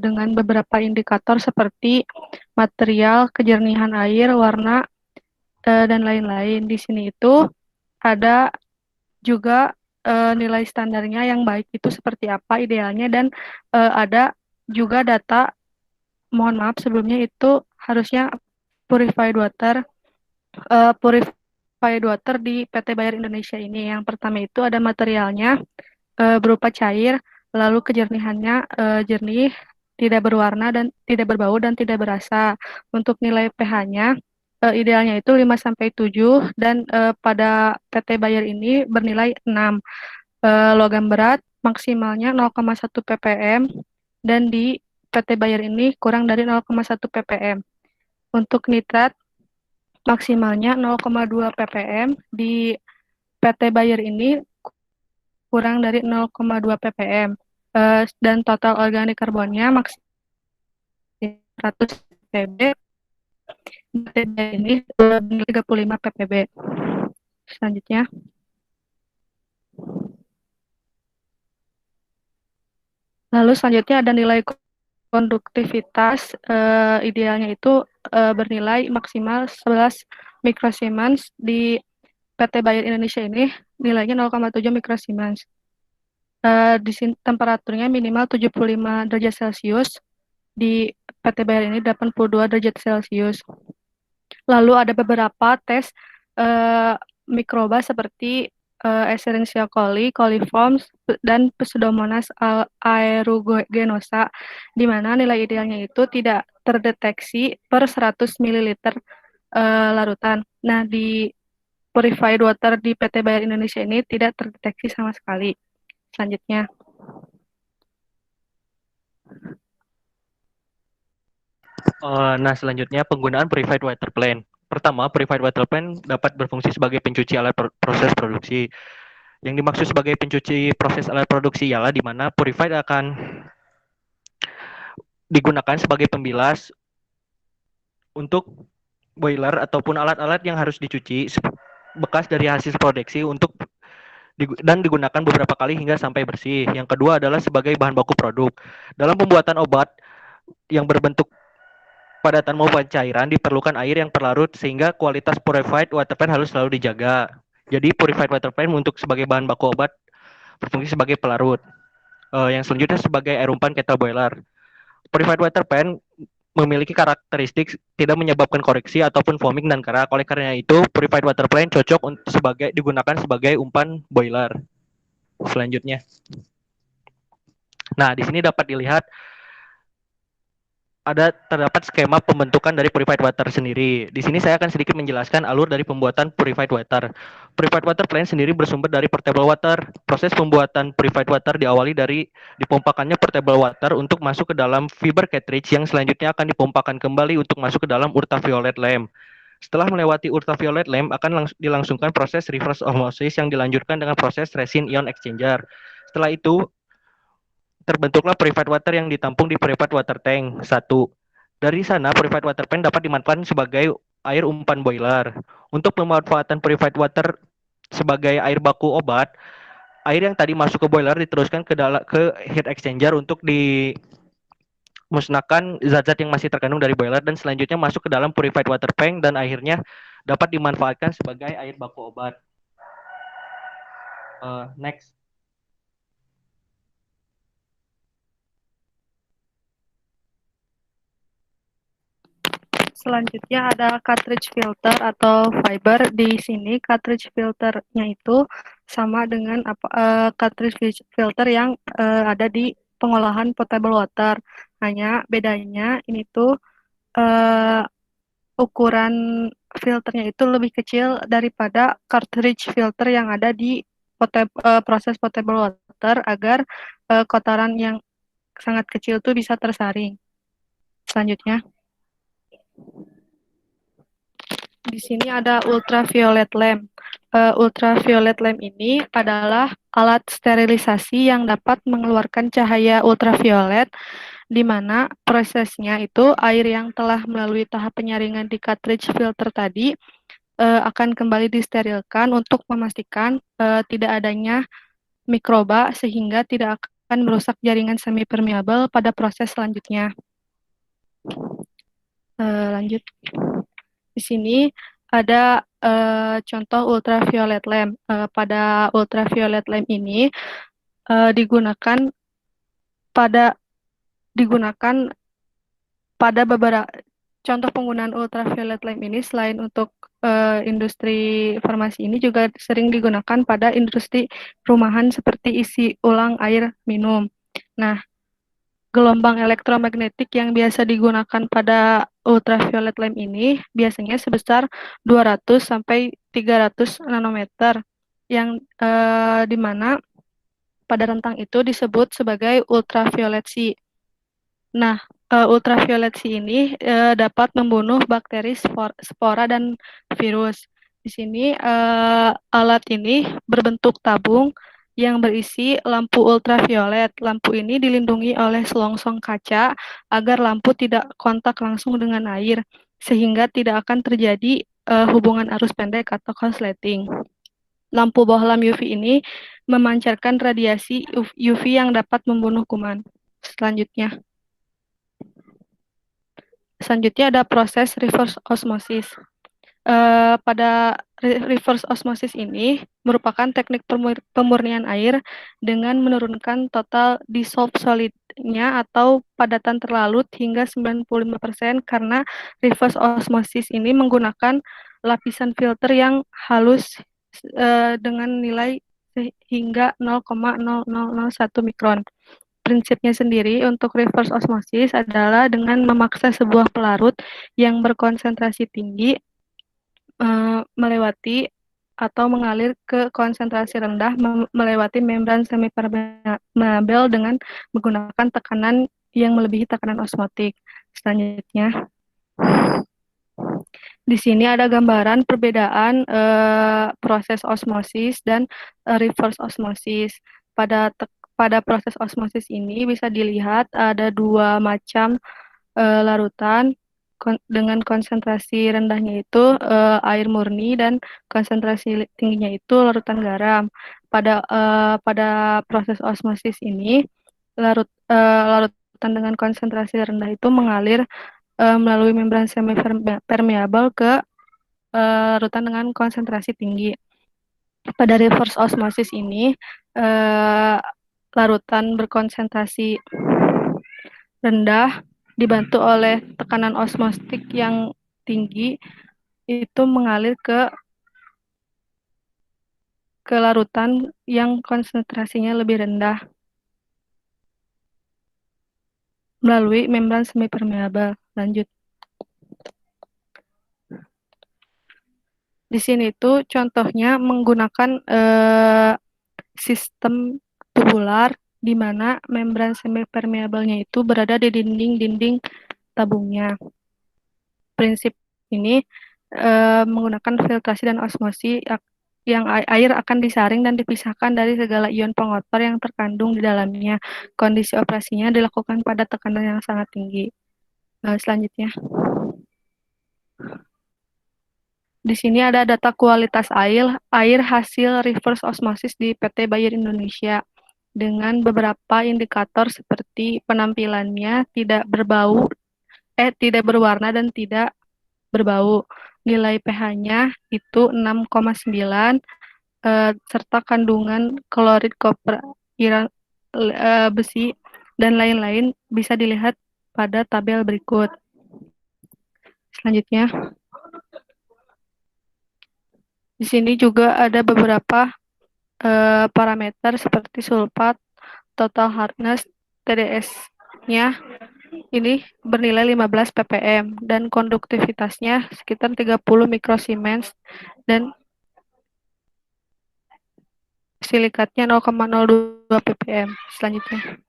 dengan beberapa indikator seperti material, kejernihan air, warna, dan lain-lain. Di sini itu ada juga nilai standarnya yang baik itu seperti apa idealnya, dan ada juga data, mohon maaf sebelumnya, itu harusnya purified water di PT Bayer Indonesia ini. Yang pertama itu ada materialnya berupa cair, lalu kejernihannya jernih, tidak berwarna dan tidak berbau dan tidak berasa. Untuk nilai pH-nya idealnya itu 5-7 dan pada PT Bayer ini bernilai 6. Logam berat maksimalnya 0,1 ppm dan di PT Bayer ini kurang dari 0,1 ppm. Untuk nitrat maksimalnya 0,2 ppm, di PT Bayer ini kurang dari 0,2 ppm. Dan total organik karbonnya maksimal 100 ppb. PT Bayer ini 35 ppb. Selanjutnya. Lalu selanjutnya ada nilai konduktivitas, idealnya itu bernilai maksimal 11 mikrosiemens. Di PT Bayer Indonesia ini nilainya 0,7 mikrosiemens. Di sini temperaturnya minimal 75 derajat Celcius. Di PT Bayer ini 82 derajat Celcius. Lalu ada beberapa tes mikroba seperti Escherichia coli, coliform, dan Pseudomonas aeruginosa, di mana nilai idealnya itu tidak terdeteksi per 100 ml larutan. Nah, di purified water di PT Bayer Indonesia ini tidak terdeteksi sama sekali. Selanjutnya. Nah, selanjutnya penggunaan purified water plant. Pertama, purified water plant dapat berfungsi sebagai pencuci alat proses produksi. Yang dimaksud sebagai pencuci proses alat produksi ialah di mana purified akan digunakan sebagai pembilas untuk boiler ataupun alat-alat yang harus dicuci bekas dari hasil produksi dan digunakan beberapa kali hingga sampai bersih. Yang kedua adalah sebagai bahan baku produk. Dalam pembuatan obat yang berbentuk padatan maupun cairan diperlukan air yang terlarut sehingga kualitas purified water plant harus selalu dijaga. Jadi purified water plant untuk sebagai bahan baku obat berfungsi sebagai pelarut. Yang selanjutnya sebagai air umpan kettle boiler. Purified water plant memiliki karakteristik tidak menyebabkan koreksi ataupun foaming dan kerak. Oleh karena itu, purified water plant cocok untuk digunakan sebagai umpan boiler. Selanjutnya. Nah, di sini dapat dilihat terdapat skema pembentukan dari purified water sendiri. Di sini saya akan sedikit menjelaskan alur dari pembuatan purified water. Purified water plant sendiri bersumber dari portable water. Proses pembuatan purified water diawali dari dipompakannya portable water untuk masuk ke dalam fiber cartridge yang selanjutnya akan dipompakan kembali untuk masuk ke dalam ultraviolet lamp. Setelah melewati ultraviolet lamp akan dilangsungkan proses reverse osmosis yang dilanjutkan dengan proses resin ion exchanger. Setelah itu terbentuklah purified water yang ditampung di purified water tank 1. Dari sana purified water tank dapat dimanfaatkan sebagai air umpan boiler. Untuk pemanfaatan purified water sebagai air baku obat, air yang tadi masuk ke boiler diteruskan ke heat exchanger untuk musnahkan zat-zat yang masih terkandung dari boiler dan selanjutnya masuk ke dalam purified water tank dan akhirnya dapat dimanfaatkan sebagai air baku obat. Next. Selanjutnya ada cartridge filter atau fiber. Di sini cartridge filternya itu sama dengan cartridge filter yang ada di pengolahan potable water. Hanya bedanya ini tuh ukuran filternya itu lebih kecil daripada cartridge filter yang ada di proses potable water agar kotoran yang sangat kecil itu bisa tersaring. Selanjutnya. Di sini ada ultraviolet lamp. Ultraviolet lamp ini adalah alat sterilisasi yang dapat mengeluarkan cahaya ultraviolet, di mana prosesnya itu air yang telah melalui tahap penyaringan di cartridge filter tadi akan kembali disterilkan untuk memastikan tidak adanya mikroba sehingga tidak akan merusak jaringan semi permeable pada proses selanjutnya. Lanjut. Di sini ada contoh ultraviolet lamp. Pada ultraviolet lamp ini digunakan pada beberapa contoh penggunaan ultraviolet lamp ini selain untuk industri farmasi ini juga sering digunakan pada industri rumahan seperti isi ulang air minum. Nah, gelombang elektromagnetik yang biasa digunakan pada ultraviolet lamp ini biasanya sebesar 200 sampai 300 nanometer yang di mana pada rentang itu disebut sebagai ultraviolet C. Nah, ultraviolet C ini dapat membunuh bakteri, spora dan virus. Di sini alat ini berbentuk tabung yang berisi lampu ultraviolet. Lampu ini dilindungi oleh selongsong kaca agar lampu tidak kontak langsung dengan air, sehingga tidak akan terjadi hubungan arus pendek atau korsleting. Lampu bohlam UV ini memancarkan radiasi UV yang dapat membunuh kuman. Selanjutnya ada proses reverse osmosis. Pada reverse osmosis ini merupakan teknik pemurnian air dengan menurunkan total dissolved solidnya atau padatan terlalut hingga 95% karena reverse osmosis ini menggunakan lapisan filter yang halus dengan nilai hingga 0,0001 mikron. Prinsipnya sendiri untuk reverse osmosis adalah dengan memaksa sebuah pelarut yang berkonsentrasi tinggi melewati atau mengalir ke konsentrasi rendah melewati membran semi permeabel dengan menggunakan tekanan yang melebihi tekanan osmotik. Selanjutnya, di sini ada gambaran perbedaan proses osmosis dan reverse osmosis. Pada proses osmosis ini bisa dilihat ada dua macam larutan dengan konsentrasi rendahnya itu air murni dan konsentrasi tingginya itu larutan garam. Pada proses osmosis ini larutan dengan konsentrasi rendah itu mengalir melalui membran semi permeabel ke larutan dengan konsentrasi tinggi. Pada reverse osmosis ini larutan berkonsentrasi rendah dibantu oleh tekanan osmotik yang tinggi itu mengalir ke larutan yang konsentrasinya lebih rendah melalui membran semi permeabel. Lanjut. Di sini itu contohnya menggunakan sistem tubular di mana membran semi permeabelnya itu berada di dinding-dinding tabungnya. Prinsip ini menggunakan filtrasi dan osmosi yang air akan disaring dan dipisahkan dari segala ion pengotor yang terkandung di dalamnya. Kondisi operasinya dilakukan pada tekanan yang sangat tinggi. Selanjutnya. Di sini ada data kualitas air hasil reverse osmosis di PT Bayer Indonesia. dengan beberapa indikator seperti penampilannya tidak berwarna dan tidak berbau. Nilai pH-nya itu 6,9 serta kandungan klorid koper, besi dan lain-lain bisa dilihat pada tabel berikut. Selanjutnya, di sini juga ada beberapa parameter seperti sulfat, total hardness, TDS-nya ini bernilai 15 ppm dan konduktivitasnya sekitar 30 mikrosiemens dan silikatnya 0,02 ppm. Selanjutnya.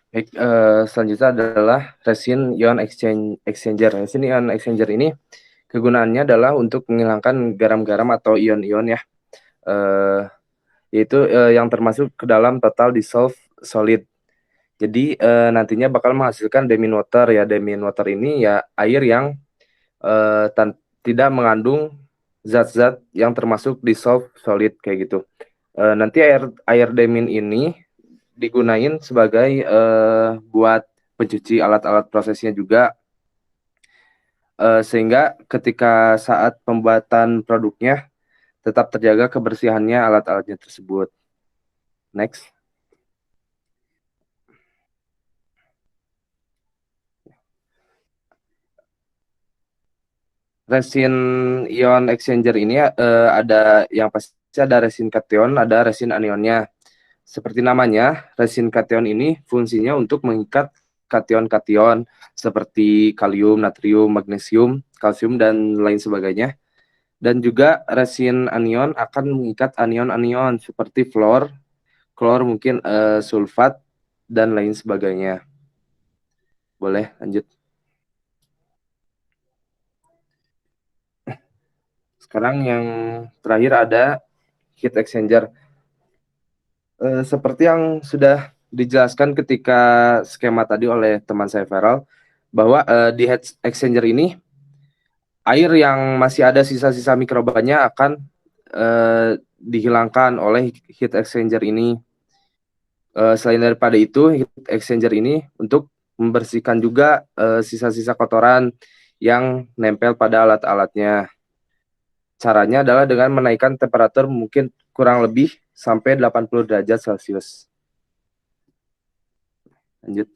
Baik, selanjutnya adalah resin ion exchanger. Resin ion exchanger ini kegunaannya adalah untuk menghilangkan garam-garam atau ion-ion ya, yaitu yang termasuk ke dalam total dissolved solid. Jadi nantinya bakal menghasilkan diamine water ya. Diamine water ini ya air yang tidak mengandung zat-zat yang termasuk dissolved solid kayak gitu. Nanti air diamine ini digunain sebagai buat pencuci alat-alat prosesnya juga, sehingga ketika saat pembuatan produknya tetap terjaga kebersihannya alat-alatnya tersebut. Next. Resin ion exchanger ini ada yang pasti ada resin kation, ada resin anionnya. Seperti namanya, resin kation ini fungsinya untuk mengikat kation-kation seperti kalium, natrium, magnesium, kalsium, dan lain sebagainya. Dan juga resin anion akan mengikat anion-anion seperti klor mungkin sulfat, dan lain sebagainya. Boleh lanjut. Sekarang yang terakhir ada heat exchanger. Seperti yang sudah dijelaskan ketika skema tadi oleh teman saya Feral, bahwa di heat exchanger ini air yang masih ada sisa-sisa mikrobanya akan dihilangkan oleh heat exchanger ini. Selain daripada itu, heat exchanger ini untuk membersihkan juga sisa-sisa kotoran yang nempel pada alat-alatnya. Caranya adalah dengan menaikkan temperatur mungkin kurang lebih sampai 80 derajat Celcius. Lanjut.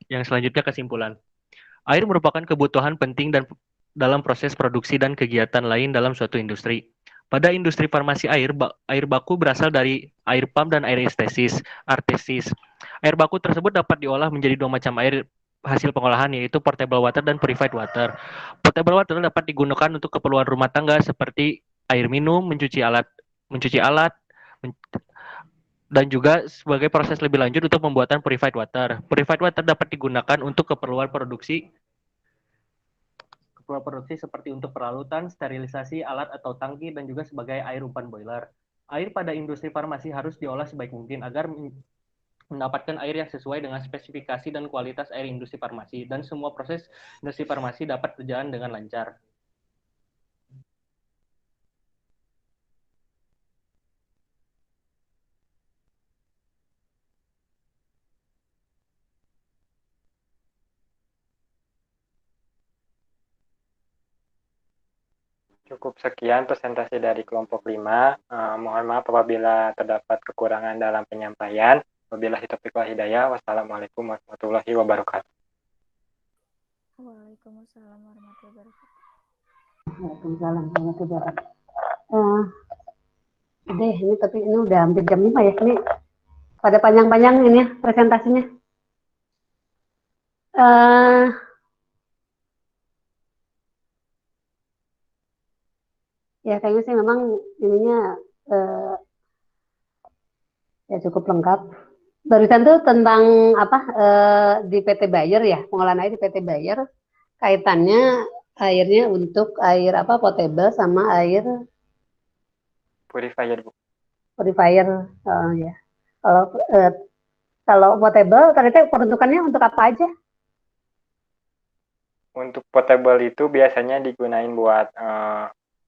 Yang selanjutnya kesimpulan. Air merupakan kebutuhan penting dalam proses produksi dan kegiatan lain dalam suatu industri. Pada industri farmasi air baku berasal dari air pump dan air artesis. Air baku tersebut dapat diolah menjadi dua macam air hasil pengolahan, yaitu potable water dan purified water. Potable water dapat digunakan untuk keperluan rumah tangga seperti air minum, mencuci alat, dan juga sebagai proses lebih lanjut untuk pembuatan purified water. Purified water dapat digunakan untuk keperluan produksi seperti untuk peralutan, sterilisasi alat atau tangki, dan juga sebagai air umpan boiler. Air pada industri farmasi harus diolah sebaik mungkin agar mendapatkan air yang sesuai dengan spesifikasi dan kualitas air industri farmasi, dan semua proses industri farmasi dapat berjalan dengan lancar. Cukup sekian presentasi dari kelompok 5. Mohon maaf apabila terdapat kekurangan dalam penyampaian. Wabillahi taufiq wal hidayah. Wassalamualaikum warahmatullahi wabarakatuh. Waalaikumsalam warahmatullahi wabarakatuh. Waalaikumsalam warahmatullahi wabarakatuh. Ini tapi ini udah hampir jam 5 ya. Ini pada panjang-panjang ini ya presentasinya. Ya kayaknya sih memang ininya ya cukup lengkap Barusan tuh tentang apa di PT Bayer ya, pengolahan air di PT Bayer, kaitannya airnya untuk air apa potable sama air Purifier, Bu. purifier. Ya. Kalau kalau potable ternyata peruntukannya untuk apa aja? Untuk potable itu biasanya digunain buat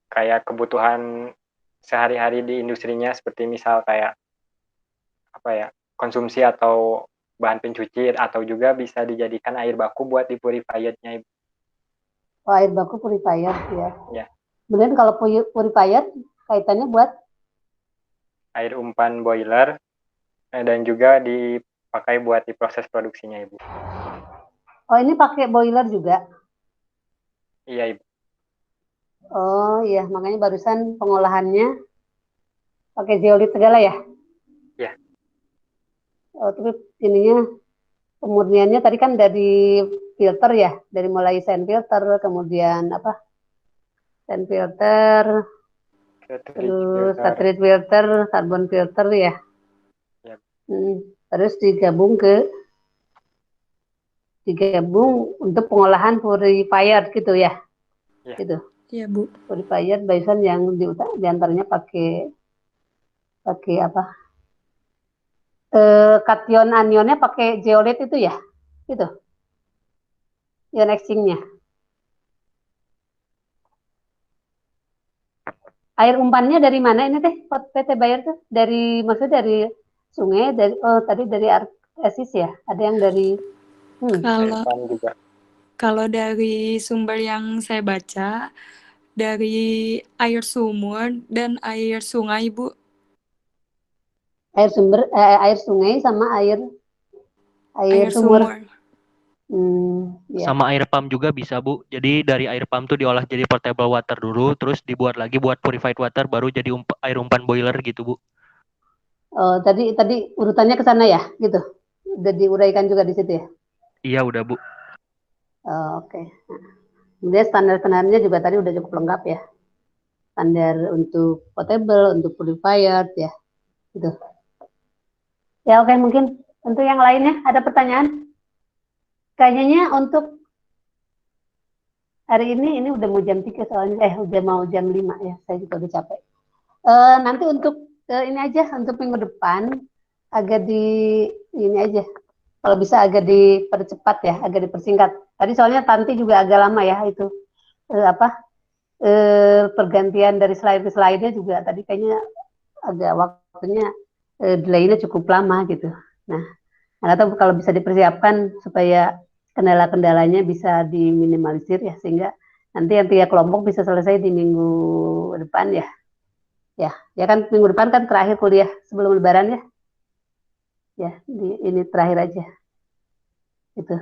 kayak kebutuhan sehari-hari di industrinya, seperti misal kayak apa ya, konsumsi atau bahan pencuci, atau juga bisa dijadikan air baku buat di purifiernya, Ibu. Oh, air baku purifier ya. Ya, Kemudian kalau purifier kaitannya buat air umpan boiler dan juga dipakai buat di proses produksinya, Ibu. oh ini pakai boiler juga. Iya, Ibu. Oh iya, makanya barusan pengolahannya pakai zeolit segala ya. Ya. Oh, tapi ininya pemurniannya tadi kan dari filter ya, dari mulai sand filter, kemudian apa? Sand filter, terus cartridge filter, carbon filter ya. Ya. Terus digabung untuk pengolahan purifier gitu ya. Ya. Gitu. Iya, Bu. Purifier barusan yang diantaranya pakai apa? Kation anionnya pakai zeolit itu ya, gitu. Ion exchange-nya. Air umpannya dari mana ini teh? PT Bayer tuh maksudnya dari sungai, tadi dari Artesis ya. Ada yang dari Kalau dari sumber yang saya baca, dari air sumur dan air sungai, Bu. Air sungai sama air sumur. Ya. Sama air pump juga bisa, Bu. Jadi dari air pump tuh diolah jadi portable water dulu, terus dibuat lagi buat purified water, baru jadi air umpan boiler gitu, Bu. Oh, tadi urutannya ke sana ya, gitu. Udah diuraikan juga di situ ya? Iya, udah, Bu. Oh, oke. Kemudian standar-standarnya juga tadi udah cukup lengkap ya. Standar untuk potable, untuk purifier ya. Gitu. Ya, oke, mungkin untuk yang lainnya ada pertanyaan? Kayaknya untuk hari ini udah mau jam 3 soalnya, udah mau jam 5 ya, saya juga udah capek. Nanti untuk ini aja, untuk minggu depan agak ini aja, kalau bisa agak dipercepat ya, agak dipersingkat. Tadi soalnya Tanti juga agak lama ya itu, pergantian dari slide ke slide-nya juga tadi kayaknya agak waktunya delay-nya cukup lama gitu. Nah, atau kalau bisa dipersiapkan supaya kendala-kendalanya bisa diminimalisir ya, sehingga nanti yang 3 kelompok bisa selesai di minggu depan ya. Ya kan minggu depan kan terakhir kuliah sebelum Lebaran ya. Ya, ini terakhir aja. Itu.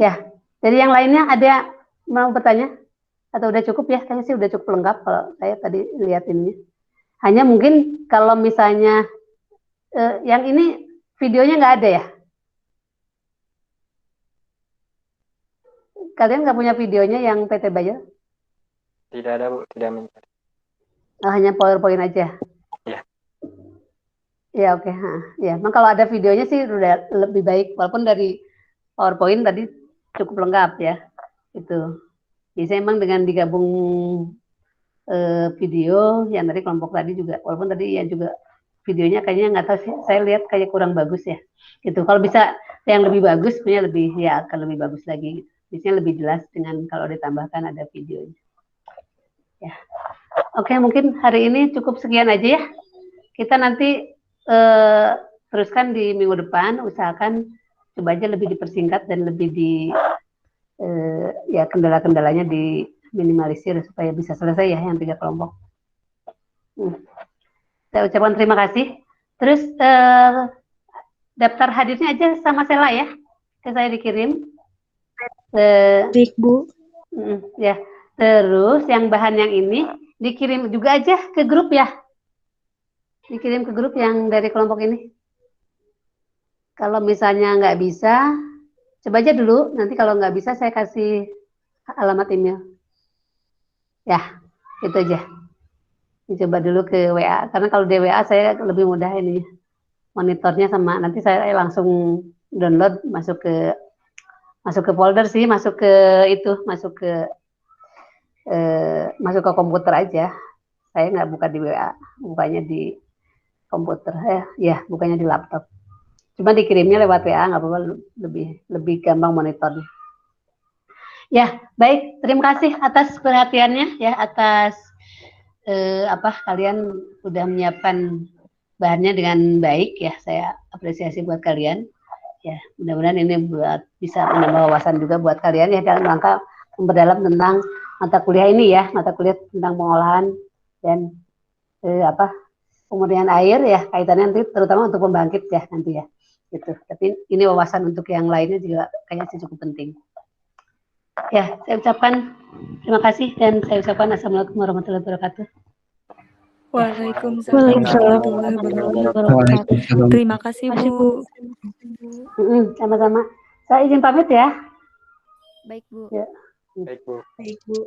Ya, jadi yang lainnya ada mau bertanya? Atau udah cukup ya? Kayaknya sih udah cukup lengkap kalau saya tadi lihat ini. Hanya mungkin kalau misalnya yang ini videonya nggak ada ya? Kalian nggak punya videonya yang PT Bayer? Tidak ada, Bu. Tidak mencari. Hanya PowerPoint aja? Ya. Ya, oke. Ya, memang kalau ada videonya sih udah lebih baik. Walaupun dari PowerPoint tadi cukup lengkap ya. Itu. Jadi emang dengan digabung video yang dari kelompok tadi juga, walaupun tadi ya juga videonya kayaknya nggak tahu sih, saya lihat kayak kurang bagus ya. Gitu. Kalau bisa yang lebih bagus, punya lebih ya akan lebih bagus lagi. Biasanya lebih jelas dengan kalau ditambahkan ada videonya. Ya. Oke, mungkin hari ini cukup sekian aja ya. Kita nanti teruskan di minggu depan, usahakan coba aja lebih dipersingkat dan lebih ya kendala-kendalanya diminimalisir supaya bisa selesai ya yang 3 kelompok. Saya ucapkan terima kasih. Terus daftar hadirnya aja sama Sela ya, ke saya dikirim. Baik, Bu. Ya. Terus yang bahan yang ini dikirim juga aja ke grup ya. Dikirim ke grup yang dari kelompok ini. Kalau misalnya nggak bisa, coba aja dulu. Nanti kalau nggak bisa saya kasih alamat email. Ya, itu aja. Dicoba dulu ke WA. Karena kalau di WA saya lebih mudah ini monitornya sama nanti saya langsung download masuk ke folder sih, masuk ke komputer aja. Saya nggak buka di WA, bukanya di komputer. Bukanya di laptop. Cuma dikirimnya lewat WA, nggak apa-apa, lebih gampang monitornya. Ya, baik. Terima kasih atas perhatiannya ya, atas kalian udah menyiapkan bahannya dengan baik ya. Saya apresiasi buat kalian. Ya, mudah-mudahan ini bisa menambah wawasan juga buat kalian ya dalam rangka memperdalam tentang mata kuliah ini ya, mata kuliah tentang pengolahan dan pemurnian air ya, kaitannya nanti terutama untuk pembangkit ya nanti ya. Gitu. Tapi ini wawasan untuk yang lainnya juga kayaknya cukup penting. Ya, saya ucapkan terima kasih dan saya ucapkan assalamualaikum warahmatullahi wabarakatuh. Waalaikumsalam warahmatullahi wabarakatuh. Terima kasih, Bu. Sama-sama. Saya izin pamit ya. Baik, Bu. Ya. Baik, Bu. Baik, Bu.